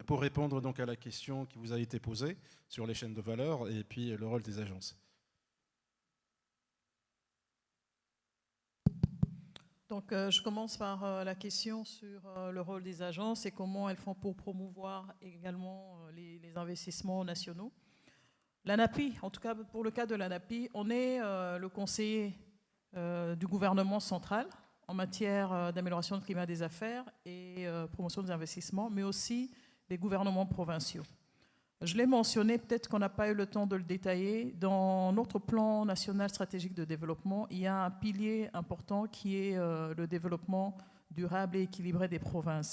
pour répondre donc à la question qui vous a été posée sur les chaînes de valeur et puis le rôle des agences. Donc, je commence par la question sur le rôle des agences et comment elles font pour promouvoir également les investissements nationaux. L'ANAPI, en tout cas pour le cas de l'ANAPI, on est le conseiller du gouvernement central en matière d'amélioration du climat des affaires et promotion des investissements, mais aussi des gouvernements provinciaux. Je l'ai mentionné, peut-être qu'on n'a pas eu le temps de le détailler. Dans notre plan national stratégique de développement, il y a un pilier important qui est le développement durable et équilibré des provinces.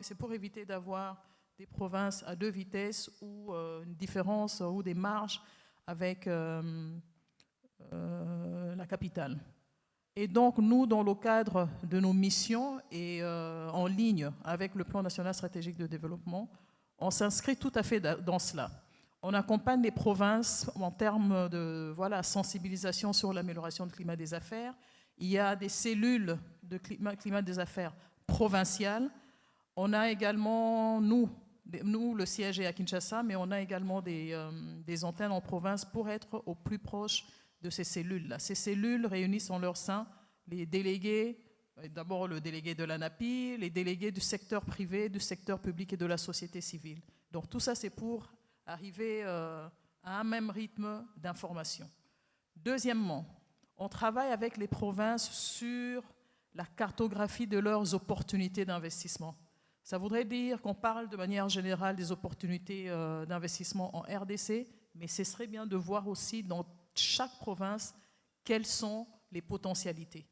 C'est pour éviter d'avoir des provinces à deux vitesses ou une différence ou des marges avec la capitale. Et donc, nous, dans le cadre de nos missions et en ligne avec le plan national stratégique de développement, on s'inscrit tout à fait dans cela. On accompagne les provinces en termes de sensibilisation sur l'amélioration du climat des affaires. Il y a des cellules de climat des affaires provinciales. On a également, nous, le siège est à Kinshasa, mais on a également des antennes en province pour être au plus proche de ces cellules-là. Ces cellules réunissent en leur sein les délégués, d'abord le délégué de l'ANAPI, les délégués du secteur privé, du secteur public et de la société civile. Donc tout ça, c'est pour arriver à un même rythme d'information. Deuxièmement, on travaille avec les provinces sur la cartographie de leurs opportunités d'investissement. Ça voudrait dire qu'on parle de manière générale des opportunités d'investissement en RDC, mais ce serait bien de voir aussi dans chaque province quelles sont les potentialités.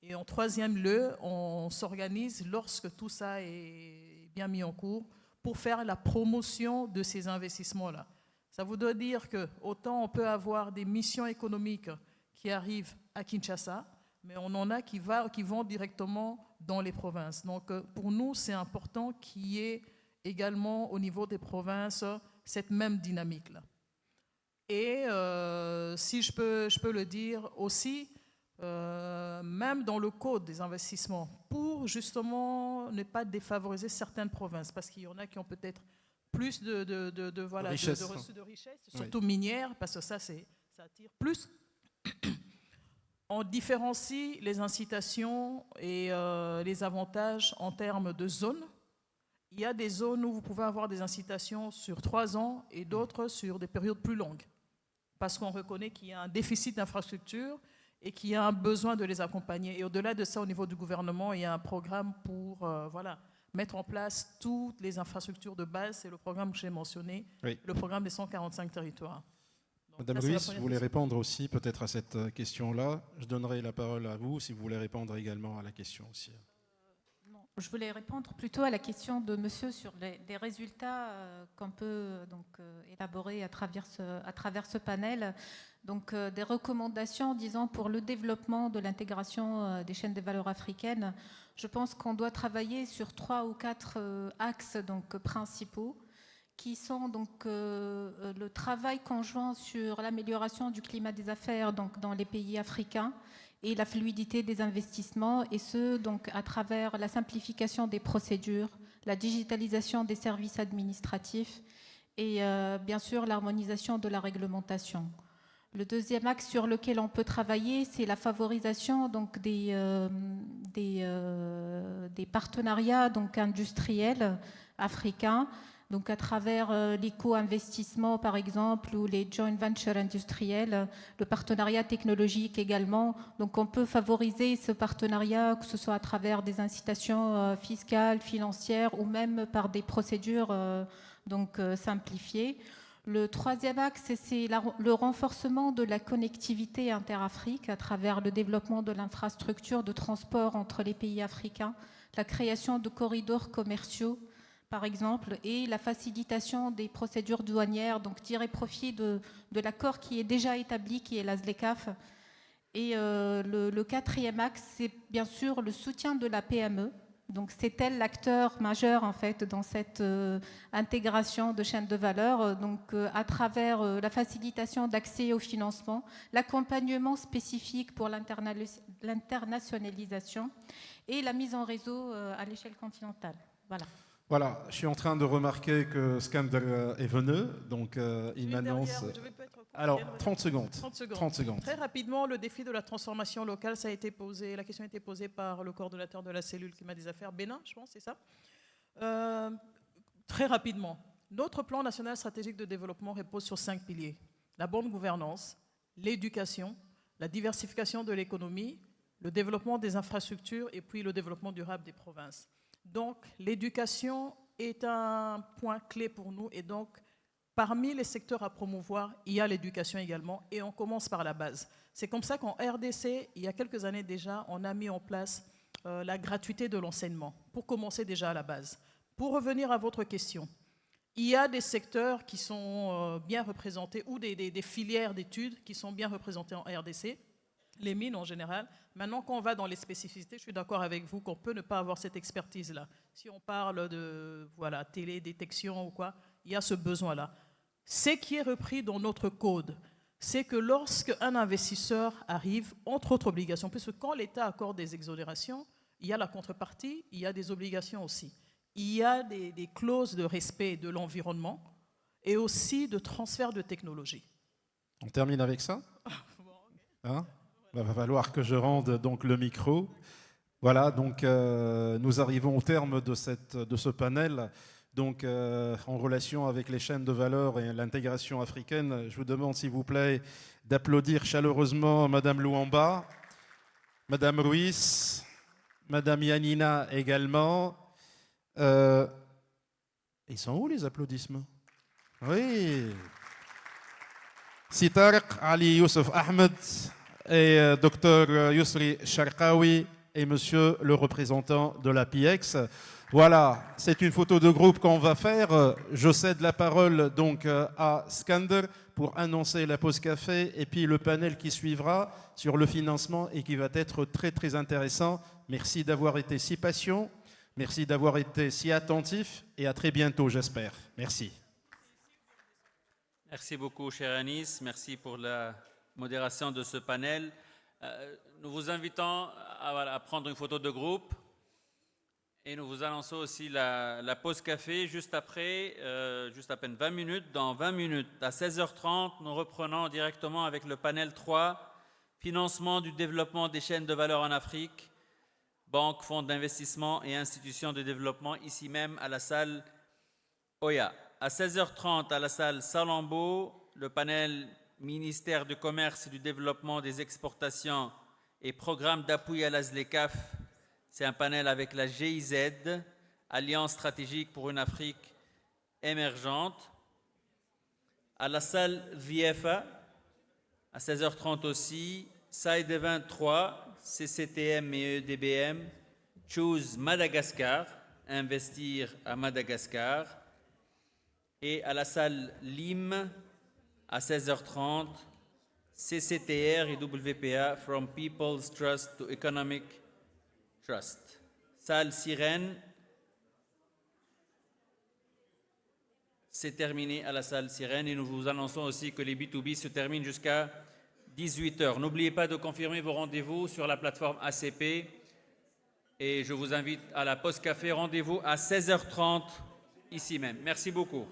Et en troisième lieu, on s'organise lorsque tout ça est bien mis en cours pour faire la promotion de ces investissements-là. Ça voudrait dire que autant on peut avoir des missions économiques qui arrivent à Kinshasa, mais on en a qui vont directement dans les provinces. Donc pour nous, c'est important qu'il y ait également au niveau des provinces cette même dynamique-là. Et si je peux le dire aussi, même dans le code des investissements, pour justement ne pas défavoriser certaines provinces, parce qu'il y en a qui ont peut-être plus de richesses, surtout minières, parce que ça attire plus. On différencie les incitations et les avantages en termes de zones. Il y a des zones où vous pouvez avoir des incitations sur 3 ans et d'autres sur des périodes plus longues, parce qu'on reconnaît qu'il y a un déficit d'infrastructures et qu'il y a un besoin de les accompagner. Et au-delà de ça, au niveau du gouvernement, il y a un programme pour mettre en place toutes les infrastructures de base. C'est le programme que j'ai mentionné, le programme des 145 territoires. Donc, Madame Ruiz, vous voulez répondre aussi peut-être à cette question-là. Je donnerai la parole à vous si vous voulez répondre également à la question aussi. Non, je voulais répondre plutôt à la question de monsieur sur les résultats qu'on peut élaborer à travers ce panel. Donc des recommandations, disons, pour le développement de l'intégration des chaînes de valeur africaines. Je pense qu'on doit travailler sur 3 ou 4 axes principaux, qui sont le travail conjoint sur l'amélioration du climat des affaires dans les pays africains et la fluidité des investissements, et ce, donc, à travers la simplification des procédures, la digitalisation des services administratifs et bien sûr l'harmonisation de la réglementation. Le deuxième axe sur lequel on peut travailler, c'est la favorisation donc, des partenariats donc, industriels africains, donc à travers les co-investissements par exemple ou les joint ventures industriels, le partenariat technologique également. Donc on peut favoriser ce partenariat, que ce soit à travers des incitations fiscales, financières ou même par des procédures simplifiées. Le troisième axe, c'est le renforcement de la connectivité interafrique à travers le développement de l'infrastructure de transport entre les pays africains, la création de corridors commerciaux, par exemple, et la facilitation des procédures douanières, donc tirer profit de l'accord qui est déjà établi, qui est la ZLECAf. Et le quatrième axe, c'est bien sûr le soutien de la PME. Donc c'est elle l'acteur majeur en fait dans cette intégration de chaîne de valeur, donc à travers la facilitation d'accès au financement, l'accompagnement spécifique pour l'internationalisation et la mise en réseau à l'échelle continentale. Voilà. Voilà, je suis en train de remarquer que Skander est venu, donc il m'annonce... Alors, 30 secondes. 30 secondes. Très rapidement, le défi de la transformation locale, ça a été posé, la question a été posée par le coordonnateur de la cellule climat des affaires, Bénin, je pense, c'est ça. Très rapidement, notre plan national stratégique de développement repose sur 5 piliers. La bonne gouvernance, l'éducation, la diversification de l'économie, le développement des infrastructures et puis le développement durable des provinces. Donc, l'éducation est un point clé pour nous et donc, parmi les secteurs à promouvoir, il y a l'éducation également et on commence par la base. C'est comme ça qu'en RDC, il y a quelques années déjà, on a mis en place la gratuité de l'enseignement pour commencer déjà à la base. Pour revenir à votre question, il y a des secteurs qui sont bien représentés ou des filières d'études qui sont bien représentées en RDC, les mines en général. Maintenant, quand on va dans les spécificités, je suis d'accord avec vous qu'on peut ne pas avoir cette expertise-là. Si on parle de télédétection ou quoi, il y a ce besoin-là. Ce qui est repris dans notre code, c'est que lorsqu'un investisseur arrive, entre autres obligations, puisque quand l'État accorde des exonérations, il y a la contrepartie, il y a des obligations aussi. Il y a des clauses de respect de l'environnement et aussi de transfert de technologie. On termine avec ça. Hein? Il va falloir que je rende donc le micro. Voilà, donc nous arrivons au terme de ce panel. Donc, en relation avec les chaînes de valeur et l'intégration africaine, je vous demande, s'il vous plaît, d'applaudir chaleureusement Madame Louamba, Madame Ruiz, Madame Yanina également. Ils sont où les applaudissements? Oui. Sitarq Ali Youssef Ahmed et Dr Yousri Sharqawi et Monsieur le représentant de la PIEX. Voilà, c'est une photo de groupe qu'on va faire. Je cède la parole donc à Skander pour annoncer la pause café et puis le panel qui suivra sur le financement et qui va être très très intéressant. Merci d'avoir été si patient, merci d'avoir été si attentif et à très bientôt, j'espère. Merci. Merci beaucoup, cher Anis. Merci pour la modération de ce panel. Nous vous invitons à prendre une photo de groupe. Et nous vous annonçons aussi la pause café juste après, juste à peine 20 minutes. Dans 20 minutes, à 16h30, nous reprenons directement avec le panel 3, financement du développement des chaînes de valeur en Afrique, banques, fonds d'investissement et institutions de développement, ici même à la salle Oya. À 16h30, à la salle Salambo, le panel ministère du Commerce et du Développement des exportations et programme d'appui à la ZLECAf. C'est un panel avec la GIZ, Alliance stratégique pour une Afrique émergente. À la salle VFA, à 16h30 aussi, Side 23, CCTM et EDBM, Choose Madagascar, investir à Madagascar. Et à la salle LIM, à 16h30, CCTR et WPA, From People's Trust to Economic Trust. Salle Sirène, c'est terminé à la salle Sirène et nous vous annonçons aussi que les B2B se terminent jusqu'à 18h. N'oubliez pas de confirmer vos rendez-vous sur la plateforme ACP. Et je vous invite à la pause café. Rendez-vous à 16h30 ici même. Merci beaucoup.